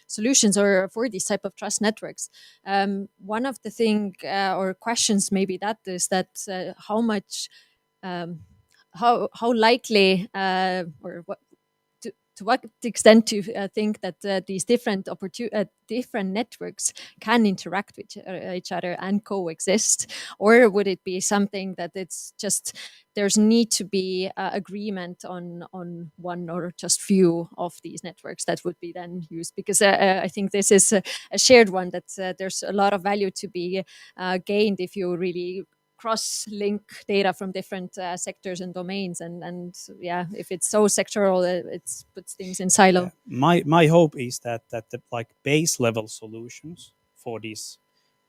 solutions or for these type of trust networks, one of the thing or questions maybe that is that how much, how likely or what, to what extent do you think that these different different networks can interact with each other and coexist, or would it be something that it's just there's need to be agreement on one or just few of these networks that would be then used? Because I think this is a shared one that there's a lot of value to be gained if you really cross-link data from different sectors and domains, and yeah, if it's so sectoral, it puts things in silo.
My hope is that the like base level solutions for this,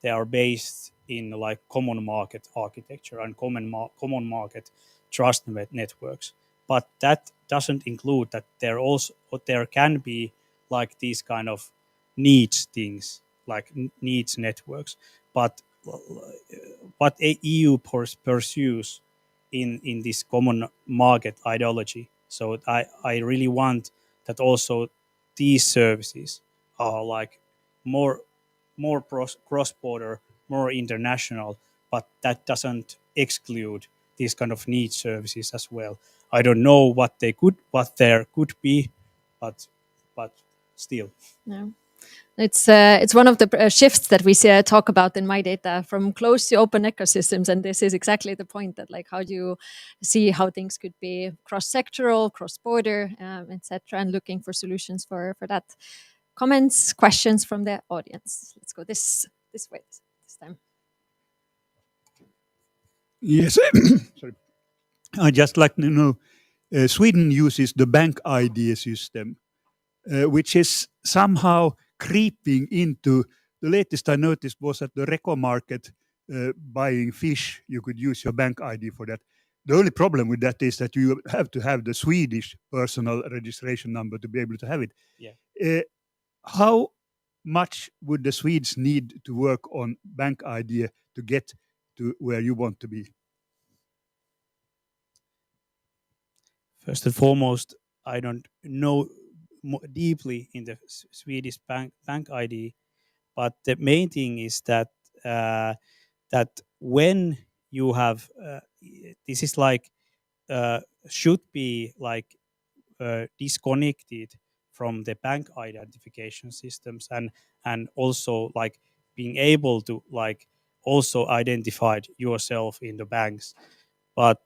they are based in like common market architecture and common market trust networks. But that doesn't include that there can be like these kind of needs things, like needs networks. But what EU pursues in this common market ideology. So I really want that also these services are like more cross-border, more international, but that doesn't exclude these kind of niche services as well. I don't know what there could be, but still.
Yeah. It's one of the shifts that we talk about in MyData, from closed to open ecosystems, and this is exactly the point, that like how do you see how things could be cross-sectoral, cross-border, etc., and looking for solutions for that. Comments, questions from the audience? Let's go this way this time.
Yes, sorry. I'd just like to know, Sweden uses the bank ID system, which is somehow creeping into, the latest I noticed was at the Reco market, buying fish, you could use your bank ID for that. The only problem with that is that you have to have the Swedish personal registration number to be able to have it.
Yeah.
How much would the Swedes need to work on bank ID to get to where you want to be?
First and foremost, I don't know deeply in the Swedish bank ID, but the main thing is that that when you have this is like should be like disconnected from the bank identification systems, and also like being able to like also identify yourself in the banks. But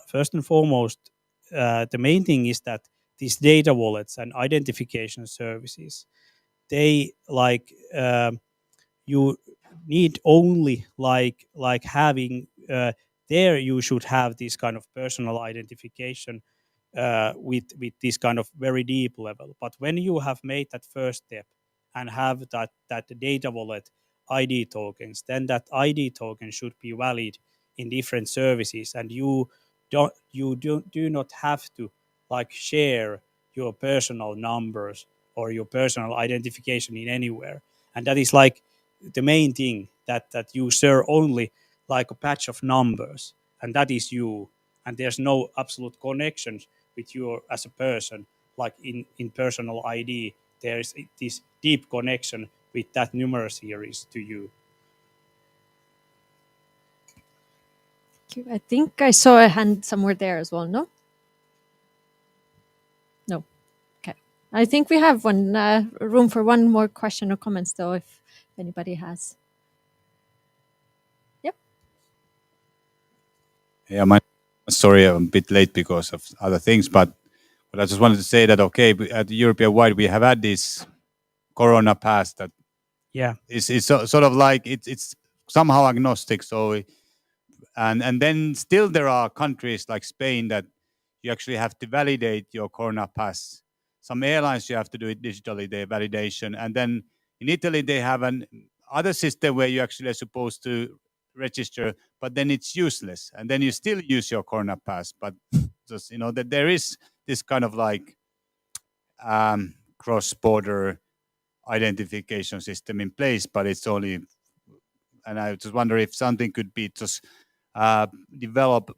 first and foremost, the main thing is that these data wallets and identification services, they like you need only like having there you should have this kind of personal identification with this kind of very deep level. But when you have made that first step and have that data wallet ID tokens, then that ID token should be valid in different services, and you do not have to like share your personal numbers or your personal identification in anywhere. And that is like the main thing, that you share only like a patch of numbers, and that is you, and there's no absolute connection with you as a person. Like in personal ID, there is this deep connection with that number series to you.
I think I saw a hand somewhere there as well, no? No. Okay. I think we have one room for one more question or comments, though, if anybody has. Yep.
Yeah, sorry, I'm a bit late because of other things, but I just wanted to say that, okay, at European wide, we have had this Corona pass that
Yeah.
it's sort of like it's somehow agnostic. So, and then still there are countries like Spain that you actually have to validate your Corona pass. Some airlines, you have to do it digitally, the validation. And then in Italy, they have an other system where you actually are supposed to register, but then it's useless. And then you still use your Corona pass. But just, that there is this kind of like cross-border identification system in place, but it's only, and I just wonder if something could be just developed,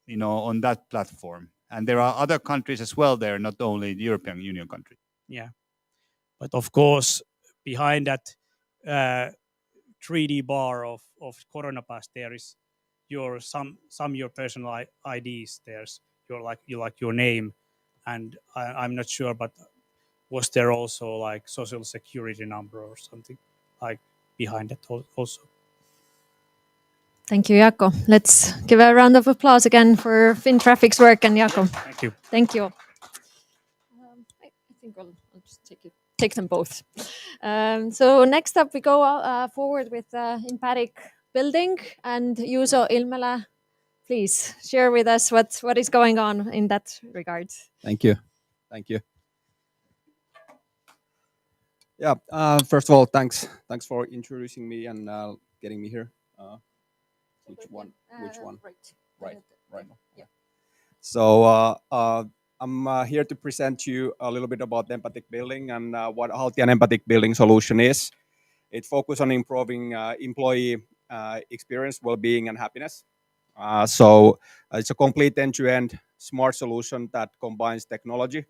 on that platform. And there are other countries as well there, not only the European Union countries.
Yeah. But of course, behind that 3D bar of Corona Pass, there is your your personal IDs. There's your name, and I'm not sure, but was there also like social security number or something like behind that also?
Thank you, Jaakko. Let's give a round of applause again for FinTraffic's work and Jaakko.
Thank you.
Thank you. I think I'll just take them both. So next up, we go forward with empathic building, and Juuso Ilmelä, please share with us what is going on in that regard.
Thank you. Yeah. First of all, thanks for introducing me and getting me here. Which one? Right.
Yeah.
So I'm here to present to you a little bit about the empathic building and how the empathic building solution is. It focuses on improving employee experience, well-being, and happiness. So it's a complete end-to-end smart solution that combines technology.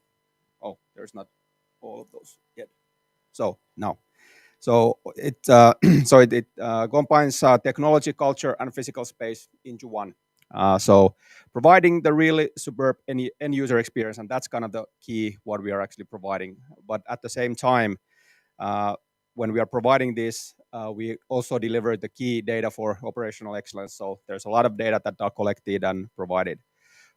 Oh, there's not all of those yet. So now. So it combines technology, culture, and physical space into one. So providing the really superb end user experience, and that's kind of the key what we are actually providing. But at the same time, when we are providing this, we also deliver the key data for operational excellence. So there's a lot of data that are collected and provided.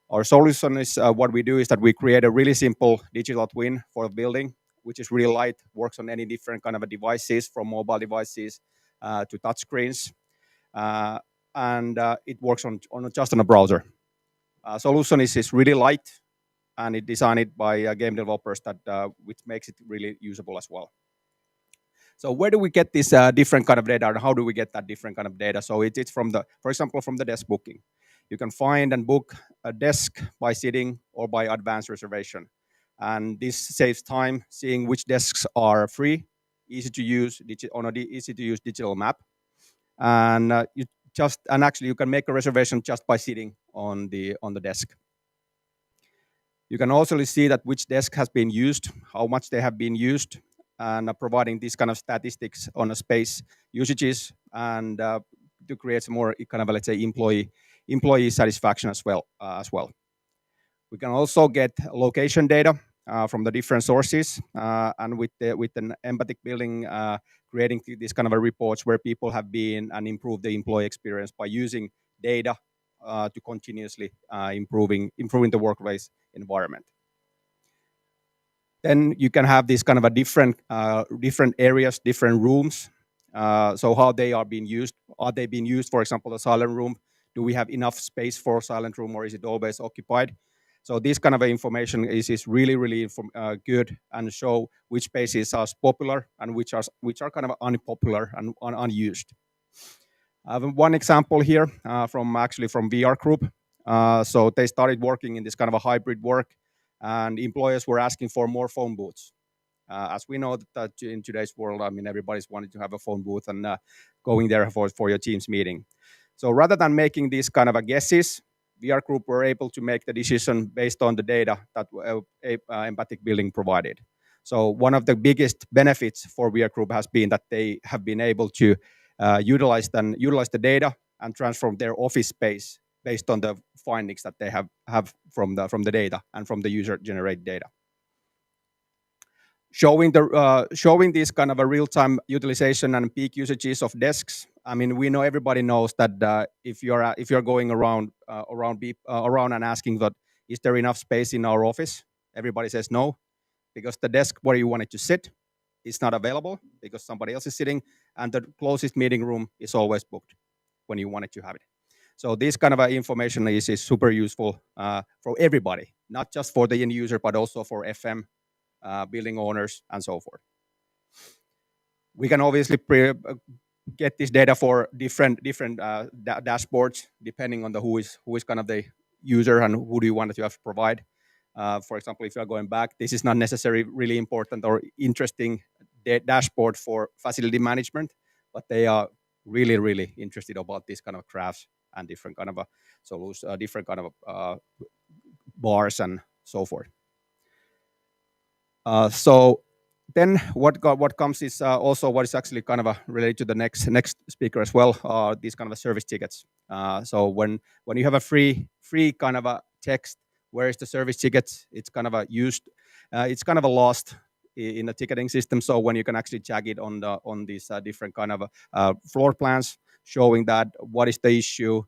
Our solution is what we do is that we create a really simple digital twin for a building, which is really light, works on any different kind of devices, from mobile devices to touchscreens, and it works on just on a browser. Solution is really light, and it's designed by game developers which makes it really usable as well. So where do we get this different kind of data, and how do we get that different kind of data? So it's for example, from the desk booking. You can find and book a desk by sitting or by advanced reservation. And this saves time seeing which desks are free, easy to use digital map. And actually you can make a reservation just by sitting on the desk. You can also see that which desk has been used, how much they have been used, and providing these kind of statistics on a space usages, and to create some more kind of, let's say, employee satisfaction as well. We can also get location data from the different sources, and with an empathic building, creating these kind of reports where people have been and improve the employee experience by using data to continuously improving the workplace environment. Then you can have these kind of a different areas, different rooms. So how they are being used? Are they being used, for example, the silent room? Do we have enough space for a silent room, or is it always occupied? So this kind of information is really good, and show which spaces are popular and which are kind of unpopular and unused. I have one example here from VR Group. So they started working in this kind of a hybrid work, and employers were asking for more phone booths. As we know that in today's world, I mean, everybody's wanting to have a phone booth and going there for your team's meeting. So rather than making these kind of guesses, VR Group were able to make the decision based on the data that empathic building provided. So one of the biggest benefits for VR Group has been that they have been able to utilize the data and transform their office space based on the findings that they have from the data and from the user generated data. Showing this kind of a real-time utilization and peak usages of desks. I mean, we know everybody knows that if you're going around and asking that, is there enough space in our office? Everybody says no, because the desk where you want it to sit is not available because somebody else is sitting, and the closest meeting room is always booked when you want it to have it. So this kind of information is super useful for everybody, not just for the end user, but also for FM, building owners, and so forth. We can obviously get this data for different dashboards depending on who is kind of the user and who do you want to have to provide. For example, if you are going back, this is not necessarily really important or interesting dashboard for facility management, but they are really interested about this kind of graphs and different kind of solutions, different kind of bars and so forth. So then what comes is also what is actually kind of related to the next speaker as well, these kind of service tickets. So when you have a free kind of a text, where is the service tickets? It's kind of used, it's kind of lost in the ticketing system. So when you can actually check it on these different kind of floor plans, showing that what is the issue,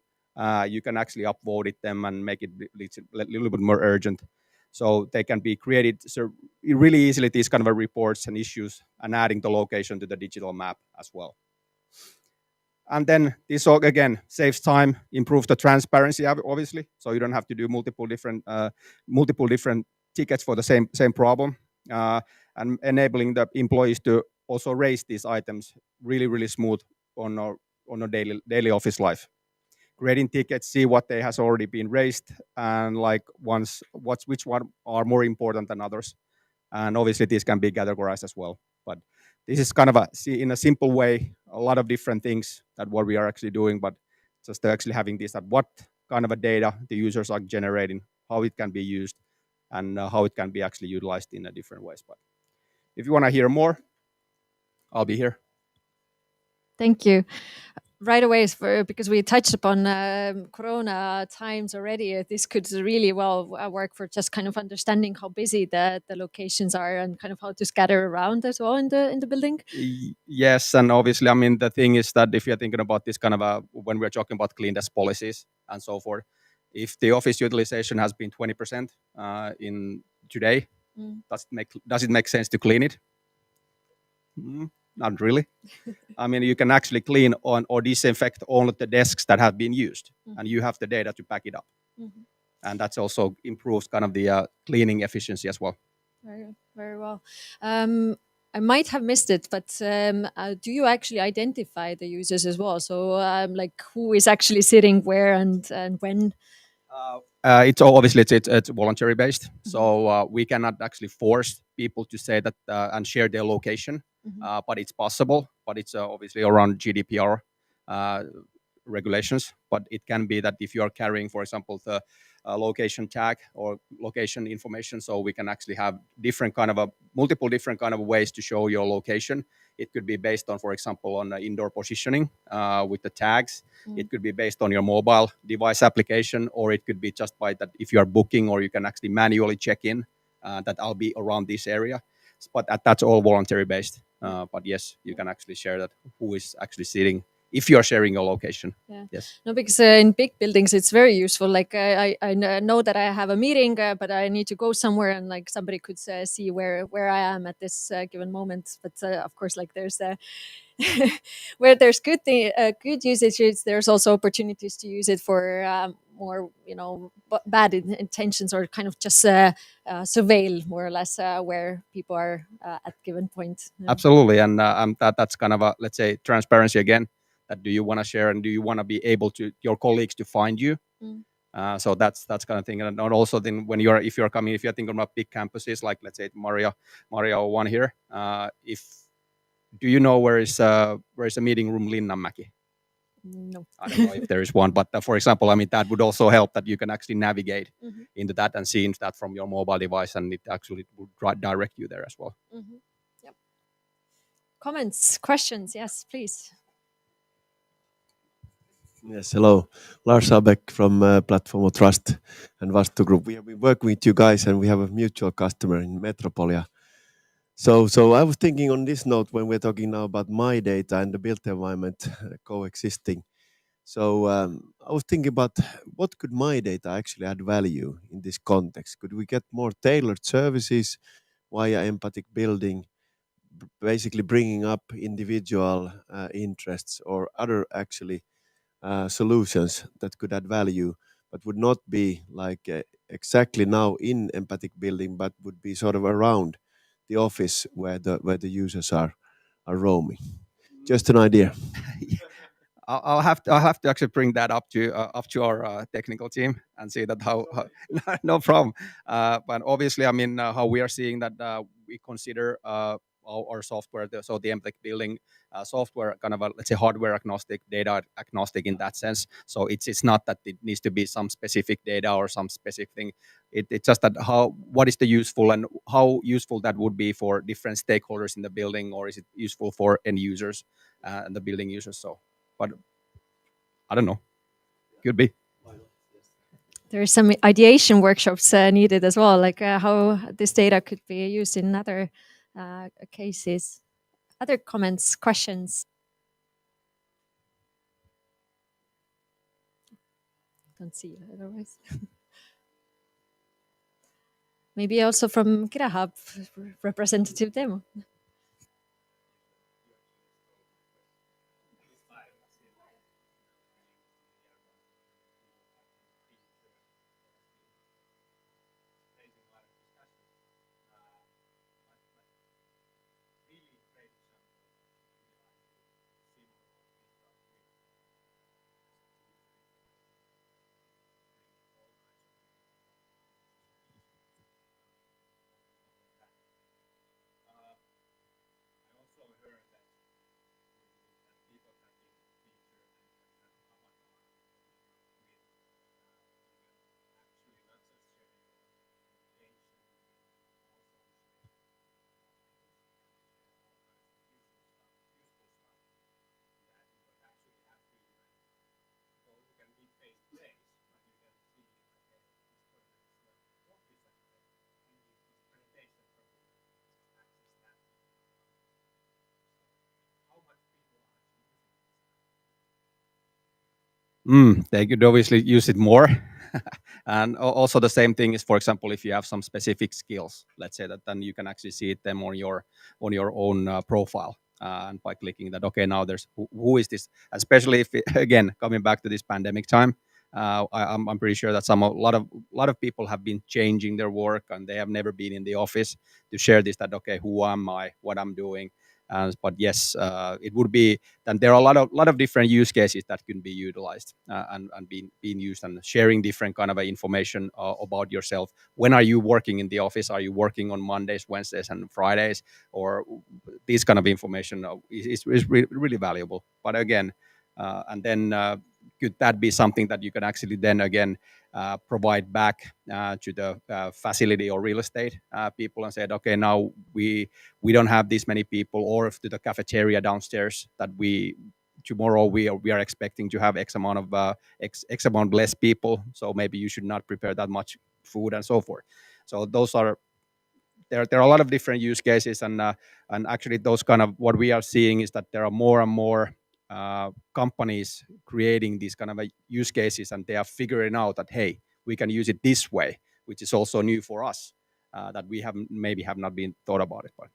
you can actually upvote it them and make it a little bit more urgent. So they can be created really easily, these kind of reports and issues, and adding the location to the digital map as well. And then this all, again, saves time, improves the transparency, obviously. So you don't have to do multiple different tickets for the same problem, and enabling the employees to also raise these items really smooth on a daily office life. Creating tickets, see what they has already been raised, and like which one are more important than others. And obviously these can be categorized as well. But this is kind of in a simple way, a lot of different things that what we are actually doing, but just actually having this, that what kind of a data the users are generating, how it can be used, and how it can be actually utilized in different ways. But if you want to hear more, I'll be here.
Thank you. Right away, because we touched upon Corona times already, this could really well work for just kind of understanding how busy the locations are and kind of how to scatter around as well in the building.
Yes, and obviously, I mean, the thing is that if you're thinking about this kind of when we're talking about clean desk policies and so forth, if the office utilization has been 20% in today, does it make sense to clean it? Not really. I mean, you can actually clean on or disinfect all of the desks that have been used, and you have the data to back it up. And that's also improves kind of the cleaning efficiency as well.
Very well. I might have missed it, but do you actually identify the users as well? So like who is actually sitting where and when?
It's obviously it's voluntary based, so we cannot actually force people to say that and share their location, but it's possible. But it's obviously around GDPR regulations. But it can be that if you are carrying, for example, the location tag or location information, so we can actually have multiple different kind of ways to show your location. It could be based on, for example, on indoor positioning with the tags. It could be based on your mobile device application, or it could be just by that if you are booking, or you can actually manually check in that I'll be around this area. But that's all voluntary based. But yes, you can actually share that who is actually sitting if you are sharing your location.
Yeah.
Yes.
No, because in big buildings, it's very useful. Like I know that I have a meeting, but I need to go somewhere, and like somebody could see where I am at this given moment. But of course, like there's where there's good usages, there's also opportunities to use it for more, bad intentions, or kind of just surveil more or less where people are at given point.
Absolutely, and that's kind of let's say transparency again. That do you want to share, and do you want to be able to your colleagues to find you? So that's kind of thing, and also then if you're thinking about big campuses like let's say Maria 01 here, do you know where is a meeting room Linnanmäki?
No.
I don't know if there is one, but for example, I mean that would also help that you can actually navigate into that and see that from your mobile device, and it actually would direct you there as well.
Yep. Comments, questions? Yes, please.
Yes, hello. Lars Abeck from Platform of Trust and Vastu Group. We have been working with you guys and we have a mutual customer in Metropolia. So I was thinking on this note when we're talking now about my data and the built environment coexisting. So I was thinking about what could my data actually add value in this context? Could we get more tailored services via empathic building, basically bringing up individual interests or other actually solutions that could add value, but would not be like exactly now in empathic building, but would be sort of around the office where the users are roaming. Just an idea.
I'll have to actually bring that up to our technical team and see that how no problem. But obviously, I mean, how we are seeing that we consider our software, so the empathic building software, kind of a, let's say, hardware agnostic, data agnostic in that sense. So it's not that it needs to be some specific data or some specific thing. It's just that what is the useful and how useful that would be for different stakeholders in the building, or is it useful for end users and the building users? So, but I don't know. Could be.
There's some ideation workshops needed as well, like how this data could be used in other cases. Other comments, questions? Don't see it otherwise. Maybe also from KIRAHub, representative Teemu.
They could obviously use it more. And also the same thing is, for example, if you have some specific skills, let's say that, then you can actually see them on your own profile. And by clicking that, okay, now there's who is this? Especially if again, coming back to this pandemic time, I'm pretty sure that a lot of people have been changing their work and they have never been in the office to share this. That okay, who am I? What I'm doing? But yes, it would be. Then there are a lot of different use cases that can be utilized and being used, and sharing different kind of information about yourself. When are you working in the office? Are you working on Mondays, Wednesdays, and Fridays? Or this kind of information is really valuable. But again, and then could that be something that you can actually then again provide back to the facility or real estate people and said, okay, now we don't have this many people, or to the cafeteria downstairs that tomorrow we are expecting to have X amount of X amount less people, so maybe you should not prepare that much food and so forth. So those are there are a lot of different use cases, and actually those kind of what we are seeing is that there are more and more companies creating these kind of use cases, and they are figuring out that hey, we can use it this way, which is also new for us, that we have not been thought about it. But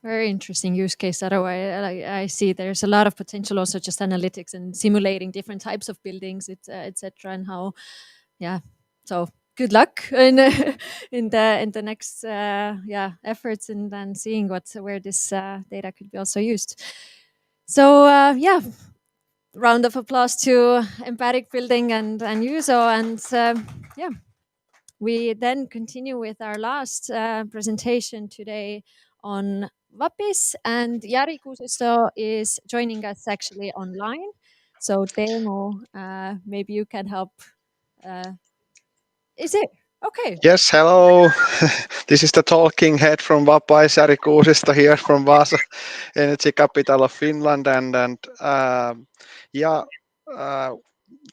Very interesting use case. Otherwise, I see there's a lot of potential also just analytics and simulating different types of buildings, etc. And how, yeah. So good luck in in the next efforts and then seeing where this data could be also used. So round of applause to empathic building and USO, and we then continue with our last presentation today on Vapis, and Jari Kuusisto is joining us actually online. So Teemu, maybe you can help. Is it? Okay.
Yes, hello. This is the talking head from Vapaa, Jari Kuusisto here from Vaasa, energy capital of Finland. Yeah, uh,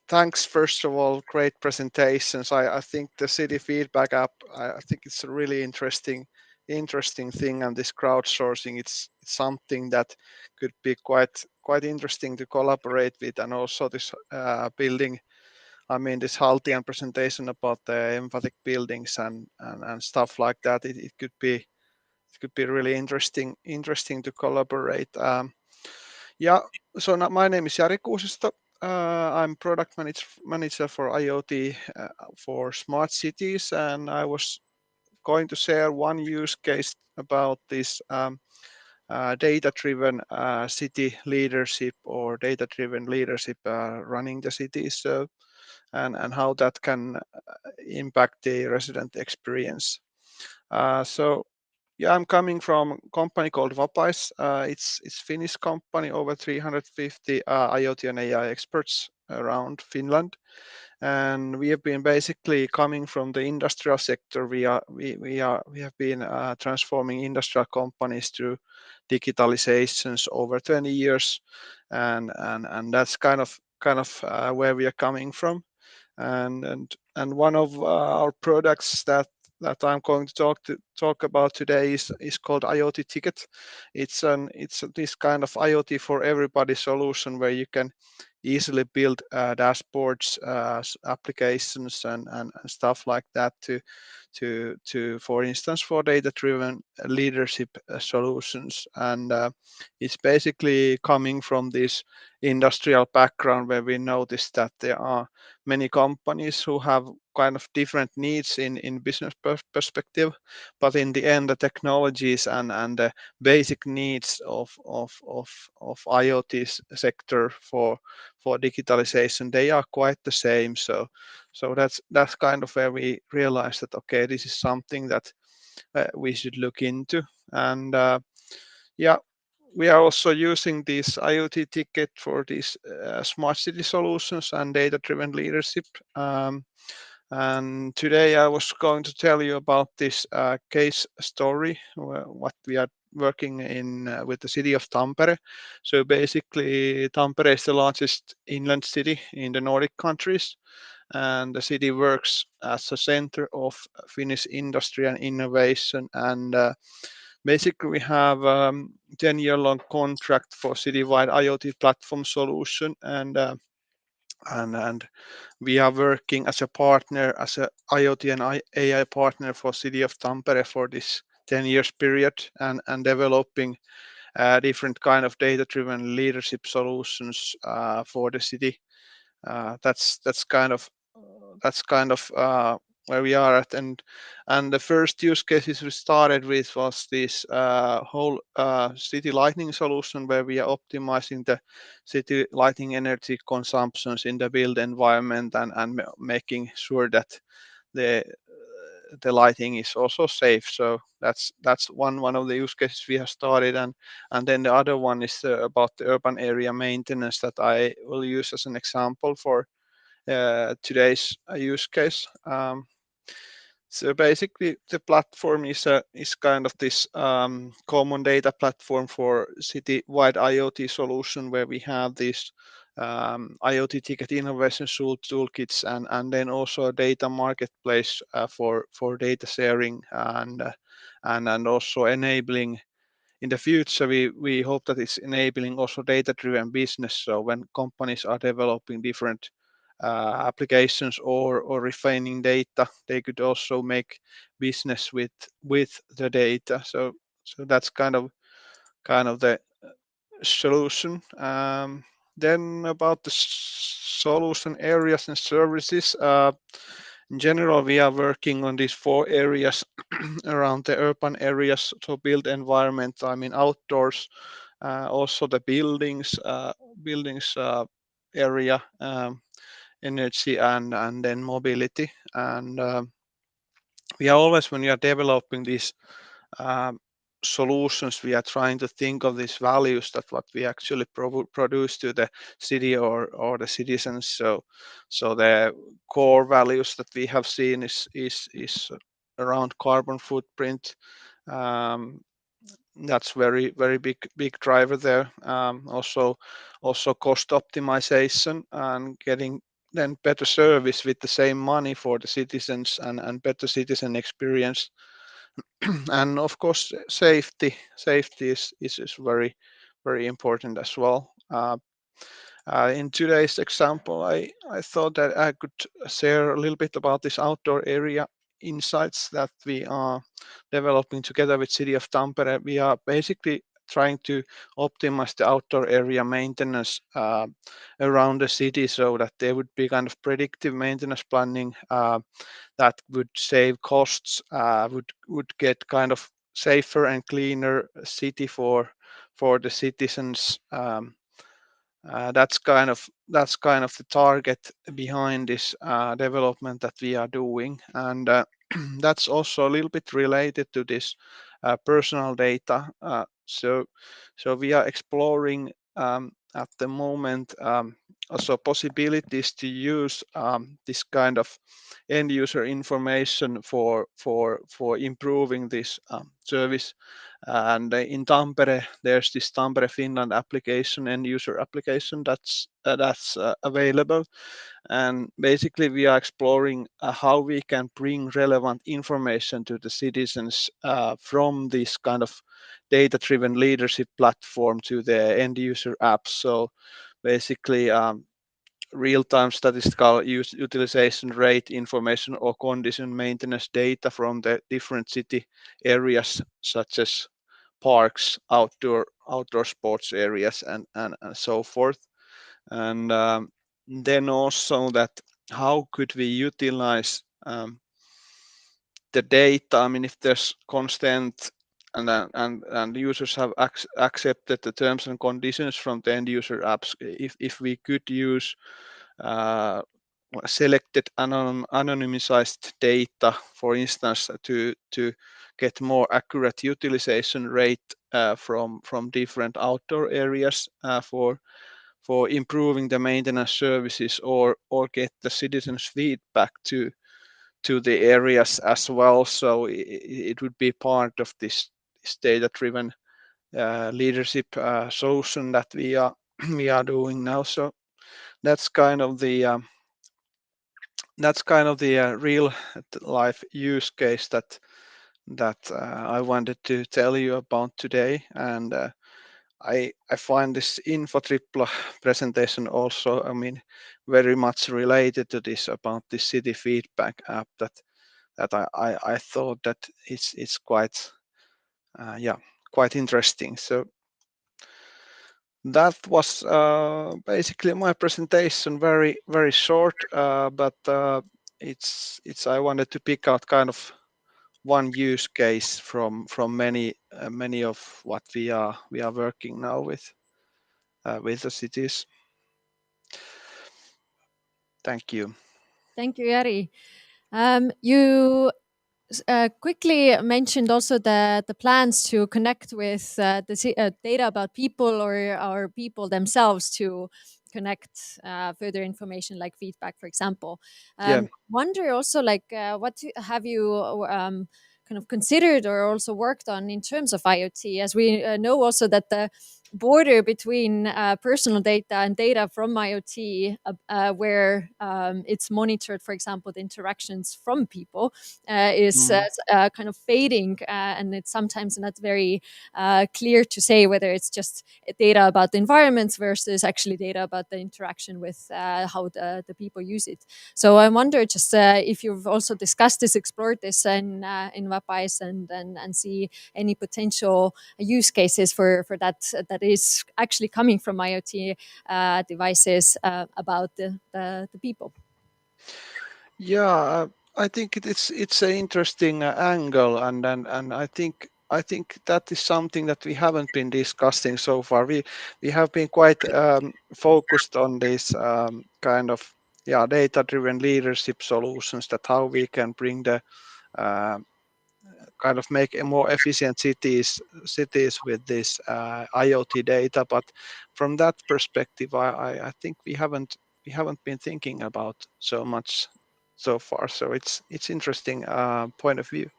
thanks first of all, great presentations. I think the city feedback app, I think it's a really interesting thing, and this crowdsourcing, it's something that could be quite interesting to collaborate with, and also this building. I mean, this Haltian presentation about the emphatic buildings and stuff like that. It could be really interesting to collaborate. Yeah. So now my name is Jari Kuusisto. I'm product manager for IoT for smart cities, and I was going to share one use case about this data-driven city leadership, or data-driven leadership running the cities. So and how that can impact the resident experience. So yeah, I'm coming from a company called Vapais. It's Finnish company, over 350 IoT and AI experts around Finland, and we have been basically coming from the industrial sector. We have been transforming industrial companies through digitalizations over 20 years, and that's kind of where we are coming from. And one of our products that I'm going to talk about today is called IoT Ticket. It's this kind of IoT for everybody solution where you can easily build dashboards, applications, and stuff like that to for instance, for data-driven leadership solutions. And it's basically coming from this industrial background where we noticed that there are many companies who have kind of different needs in business perspective, but in the end the technologies and the basic needs of IoT sector for digitalization, they are quite the same. So that's kind of where we realized that okay, this is something that we should look into. And yeah, we are also using this IoT ticket for these smart city solutions and data-driven leadership. And today I was going to tell you about this case story, what we are working in with the city of Tampere. So basically, Tampere is the largest inland city in the Nordic countries, and the city works as a center of Finnish industry and innovation. And basically, we have 10-year long contract for citywide IoT platform solution, and we are working as a partner, as a IoT and AI partner for city of Tampere for this 10 years period, and developing different kind of data-driven leadership solutions for the city. That's kind of where we are at. And the first use cases we started with was this whole city lighting solution, where we are optimizing the city lighting energy consumptions in the built environment, and making sure that the the lighting is also safe. So that's one of the use cases we have started. And then the other one is about the urban area maintenance that I will use as an example for today's use case. So basically, the platform is kind of this common data platform for city-wide IoT solution, where we have this IoT ticket innovation toolkits, and then also a data marketplace for data sharing, and also enabling. In the future, we hope that it's enabling also data-driven business. So when companies are developing different applications or refining data, they could also make business with the data. So that's kind of the solution. Then about the solution areas and services. In general, we are working on these 4 areas around the urban areas, so built environment, I mean outdoors, also the buildings area, energy, and then mobility. And we are always, when we are developing these solutions we are trying to think of these values that what we actually produce to the city or the citizens. So the core values that we have seen is around carbon footprint. That's very big driver there. Also cost optimization and getting then better service with the same money for the citizens and better citizen experience. And of course safety is very important as well. In today's example, I thought that I could share a little bit about this outdoor area insights that we are developing together with City of Tampere. We are basically trying to optimize the outdoor area maintenance around the city so that there would be kind of predictive maintenance planning that would save costs, would get kind of safer and cleaner city for the citizens. That's kind of the target behind this development that we are doing, and that's also a little bit related to this personal data. So we are exploring at the moment also possibilities to use this kind of end user information for improving this service. And in Tampere, there's this Tampere Finland application, end user application that's available. And basically, we are exploring how we can bring relevant information to the citizens from this kind of data-driven leadership platform to the end user apps. So basically, real-time statistical utilization rate information or condition maintenance data from the different city areas, such as parks, outdoor sports areas, and so forth. And then also that how could we utilize the data? I mean, if there's consent and users have accepted the terms and conditions from the end user apps, if we could use selected anonymized data, for instance, to get more accurate utilization rate from different outdoor areas for improving the maintenance services, or get the citizens' feedback to the areas as well. So it would be part of this data-driven leadership solution that we are doing now. So that's kind of the real life use case that I wanted to tell you about today. And I find this InfoTripla presentation also, I mean, very much related to this, about the city feedback app that I thought that it's quite quite interesting. So that was basically my presentation, very short, but it's I wanted to pick out kind of one use case from many of what we are working now with the cities. Thank you.
Thank you, Jari. You quickly mentioned also the plans to connect with the data about people or people themselves to connect further information like feedback, for example. Wonder also, like, what have you kind of considered or also worked on in terms of IoT, as we know also that the border between personal data and data from IoT, where it's monitored, for example, the interactions from people, is kind of fading, and it's sometimes not very clear to say whether it's just data about the environments versus actually data about the interaction with how the people use it. So I wonder just if you've also discussed this, explored this in Vapais, and see any potential use cases for that is actually coming from IoT devices about the people.
Yeah, I think it's an interesting angle, and I think that is something that we haven't been discussing so far. We have been quite focused on this kind of data-driven leadership solutions, that how we can bring the kind of make more efficient cities with this IoT data. But from that perspective, I think we haven't been thinking about so much so far. So it's interesting point of view.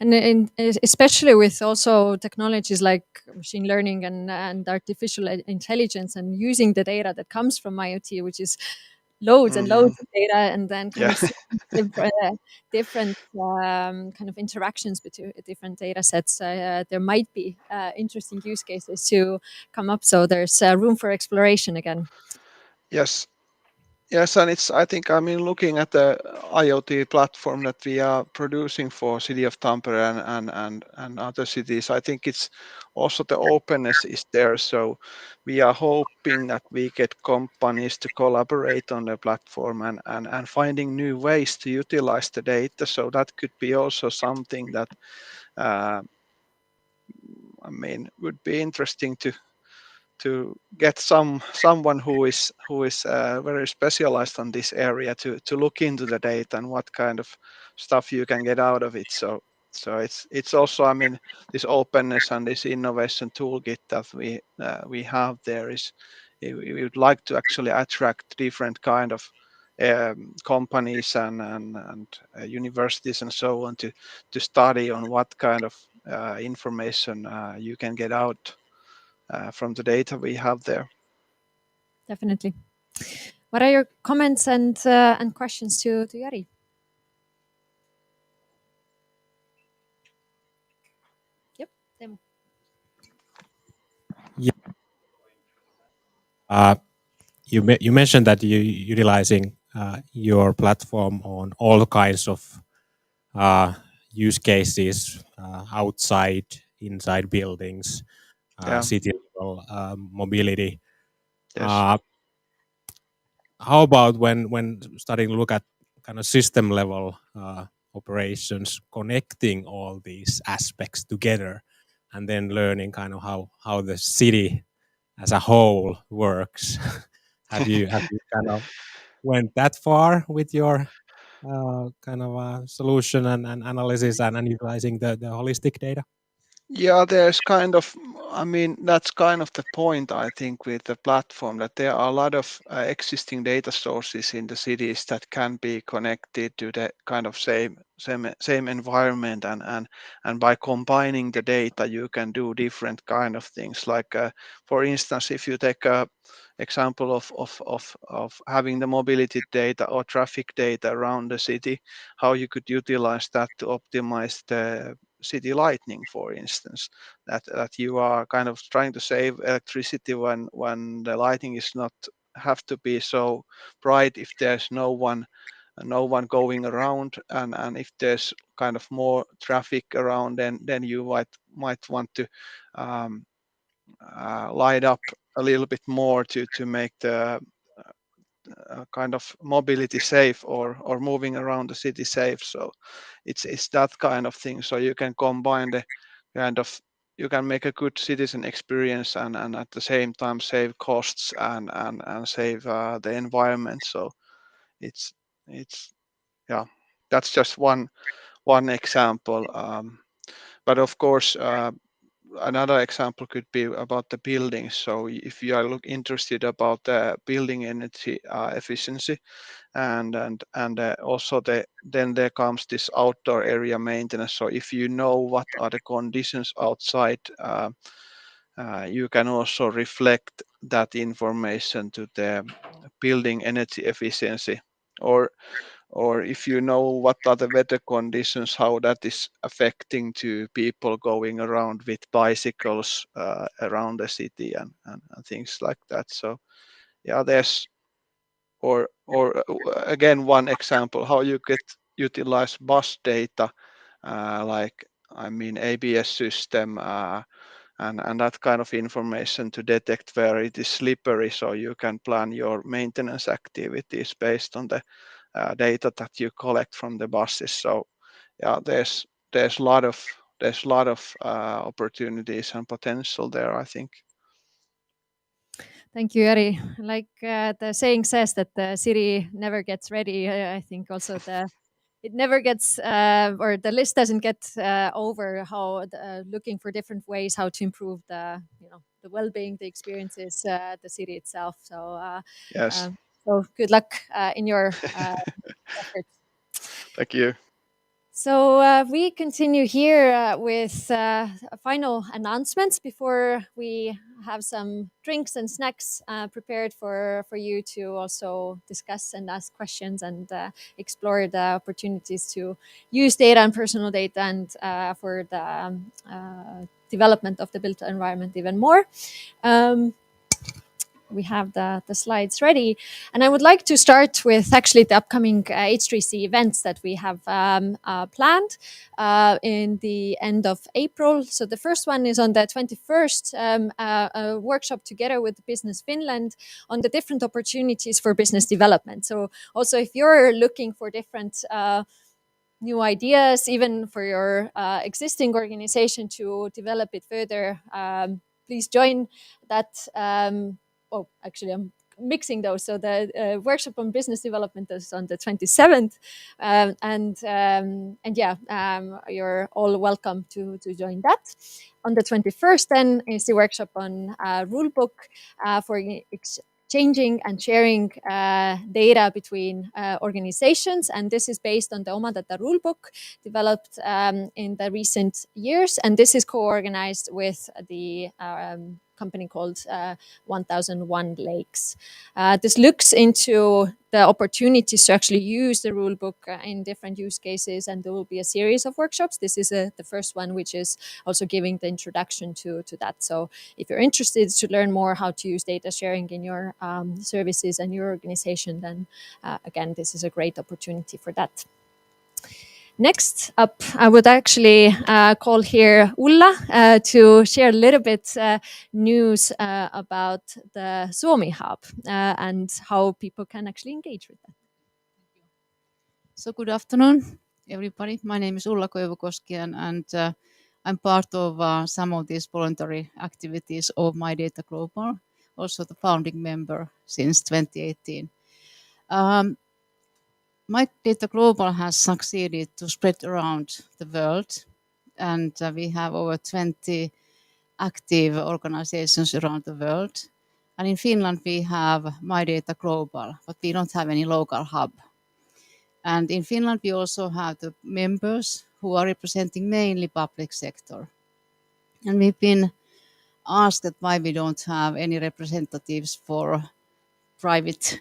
And especially with also technologies like machine learning and artificial intelligence, and using the data that comes from IoT, which is loads and loads of data, and then kind of different kind of interactions between different data sets. There might be interesting use cases to come up. So there's room for exploration again.
Yes. Yes, and I think, I mean, looking at the IoT platform that we are producing for City of Tampere and other cities, I think it's also the openness is there. So we are hoping that we get companies to collaborate on the platform and finding new ways to utilize the data. So that could be also something that, I mean, would be interesting to get someone who is very specialized on this area to look into the data and what kind of stuff you can get out of it. So it's also, I mean, this openness and this innovation toolkit that we have there is, we would like to actually attract different kind of companies and universities and so on to study on what kind of information you can get out from the data we have there.
Definitely. What are your comments and questions to Jari? Yep, Teemu.
You mentioned that you're utilizing your platform on all kinds of use cases outside, inside buildings, city level, mobility.
Yes.
How about when starting to look at kind of system level operations, connecting all these aspects together, and then learning kind of how the city as a whole works? have you kind of went that far with your kind of solution and analysis and utilizing the holistic data?
Yeah, there's kind of, I mean, that's kind of the point, I think, with the platform, that there are a lot of existing data sources in the cities that can be connected to the kind of same environment, and by combining the data, you can do different kind of things. Like, for instance, if you take a example of having the mobility data or traffic data around the city, how you could utilize that to optimize the city lighting, for instance, that you are kind of trying to save electricity when the lighting is not have to be so bright if there's no one going around, and if there's kind of more traffic around, then you might want to light up a little bit more to make the kind of mobility safe, or moving around the city safe. So it's that kind of thing. So you can combine the kind of, you can make a good citizen experience and at the same time save costs and save the environment. So it's yeah, that's just one example. But of course, another example could be about the buildings. So if you are interested about the building energy efficiency, and also then there comes this outdoor area maintenance. So if you know what are the conditions outside, you can also reflect that information to the building energy efficiency, or if you know what are the weather conditions, how that is affecting to people going around with bicycles around the city, and things like that. So yeah, there's, or again, one example how you could utilize bus data, like, I mean, ABS system, and that kind of information to detect where it is slippery, so you can plan your maintenance activities based on the data that you collect from the buses. So yeah, there's a lot of opportunities and potential there, I think.
Thank you, Jari. Like the saying says that the city never gets ready. I think also the it never gets or the list doesn't get over how looking for different ways how to improve the well-being, the experiences, the city itself.
Yes.
So good luck in your efforts.
Thank you.
So we continue here with final announcements before we have some drinks and snacks prepared for you to also discuss and ask questions and explore the opportunities to use data and personal data and for the development of the built environment even more. We have the slides ready. And I would like to start with actually the upcoming H3C events that we have planned in the end of April. So the first one is on the 21st, a workshop together with Business Finland on the different opportunities for business development. So also if you're looking for different new ideas, even for your existing organization to develop it further, please join that. Actually, I'm mixing those. So the workshop on business development is on the 27th, you're all welcome to join that. On the 21st, then is the workshop on rulebook for exchanging and sharing data between organizations, and this is based on the MyData Rulebook developed in the recent years, and this is co-organized with the company called 1001 Lakes. This looks into the opportunities to actually use the rulebook in different use cases, and there will be a series of workshops. This is the first one, which is also giving the introduction to that. So if you're interested to learn more how to use data sharing in your services and your organization, then again, this is a great opportunity for that. Next up, I would actually call here Ulla to share a little bit news about the Suomi Hub and how people can actually engage with that.
So good afternoon, everybody. My name is Ulla Koivukoski, and I'm part of some of these voluntary activities of MyData Global, also the founding member since 2018. MyData Global has succeeded to spread around the world, and we have over 20 active organizations around the world. And in Finland, we have MyData Global, but we don't have any local hub. And in Finland, we also have the members who are representing mainly public sector. And we've been asked that why we don't have any representatives for private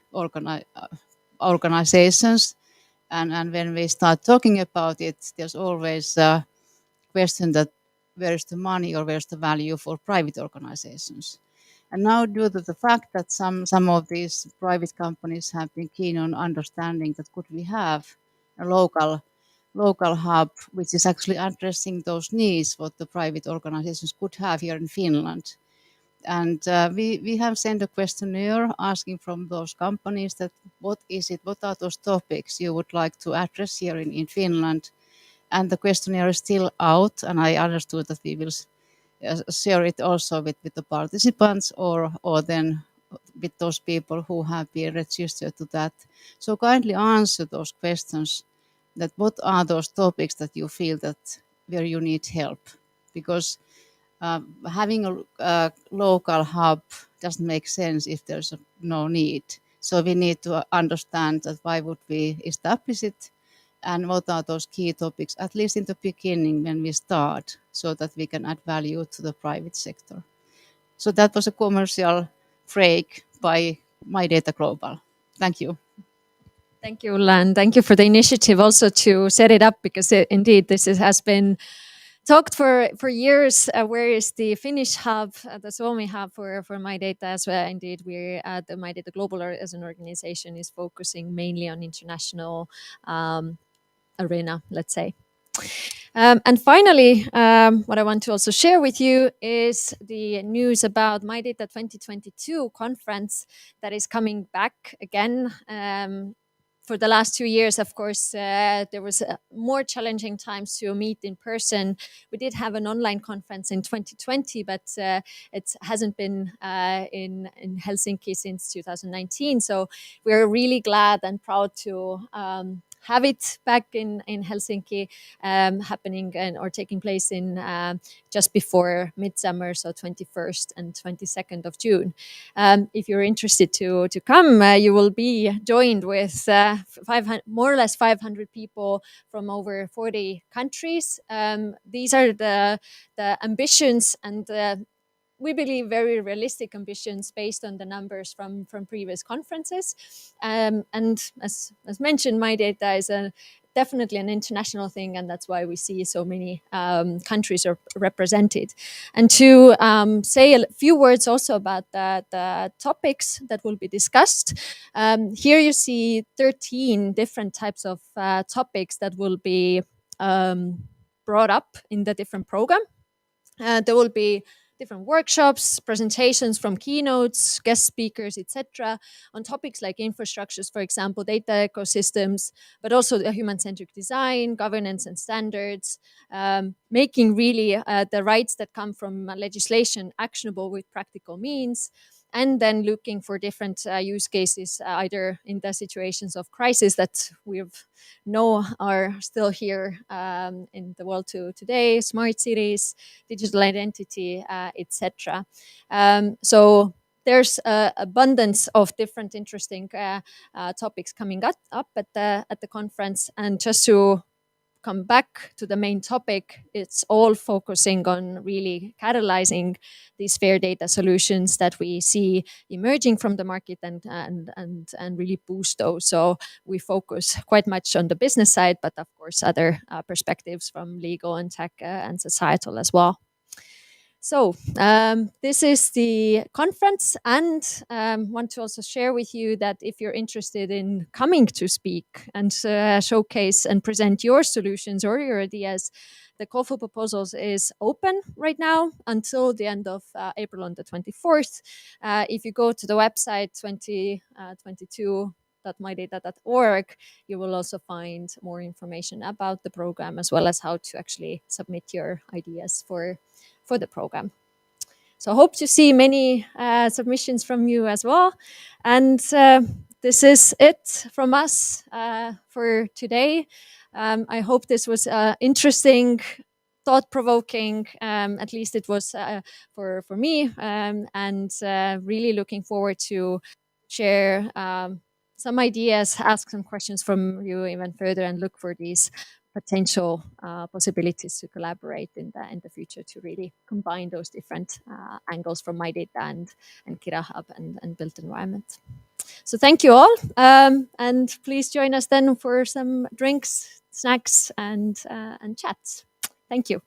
organizations. And when we start talking about it, there's always a question that where's the money or where's the value for private organizations? And now, due to the fact that some of these private companies have been keen on understanding that could we have a local hub which is actually addressing those needs what the private organizations could have here in Finland. And we have sent a questionnaire asking from those companies that what are those topics you would like to address here in Finland. And the questionnaire is still out, and I understood that we will share it also with the participants or then with those people who have been registered to that. So kindly answer those questions, that what are those topics that you feel that where you need help, because having a local hub doesn't make sense if there's no need. So we need to understand that why would we establish it, and what are those key topics, at least in the beginning when we start, so that we can add value to the private sector. So that was a commercial break by MyData Global. Thank you.
Thank you, Ulla, and thank you for the initiative also to set it up, because indeed this has been talked for years. Where is the Finnish hub, the Suomi hub for MyData as well? Indeed, we're the MyData Global as an organization is focusing mainly on international arena, let's say. And finally, what I want to also share with you is the news about MyData 2022 conference that is coming back again. For the last 2 years, of course, there was more challenging times to meet in person. We did have an online conference in 2020, but it hasn't been in Helsinki since 2019. So we're really glad and proud to have it back in Helsinki, happening or taking place in just before midsummer, so 21st and 22nd of June. If you're interested to come, you will be joined with more or less 500 people from over 40 countries. These are the ambitions and we believe very realistic ambitions based on the numbers from previous conferences. And as mentioned, MyData is definitely an international thing, and that's why we see so many countries are represented. And to say a few words also about the topics that will be discussed. Here you see 13 different types of topics that will be brought up in the different program. There will be different workshops, presentations from keynotes, guest speakers, etc., on topics like infrastructures, for example, data ecosystems, but also the human-centric design, governance and standards, making really the rights that come from legislation actionable with practical means, and then looking for different use cases, either in the situations of crisis that we know are still here in the world today, smart cities, digital identity, etc. So there's abundance of different interesting topics coming up at the conference. And just to come back to the main topic, it's all focusing on really catalyzing these fair data solutions that we see emerging from the market and really boost those. So we focus quite much on the business side, but of course other perspectives from legal and tech and societal as well. So this is the conference, and want to also share with you that if you're interested in coming to speak and showcase and present your solutions or your ideas, the call for proposals is open right now until the end of April on the 24th. If you go to the website 2022.mydata.org, you will also find more information about the program as well as how to actually submit your ideas for the program. So hope to see many submissions from you as well. And this is it from us for today. I hope this was interesting, thought-provoking. At least it was for me, and really looking forward to share some ideas, ask some questions from you even further, and look for these potential possibilities to collaborate in the future to really combine those different angles from MyData and KIRAHub and built environment. So thank you all, and please join us then for some drinks, snacks, and chats. Thank you.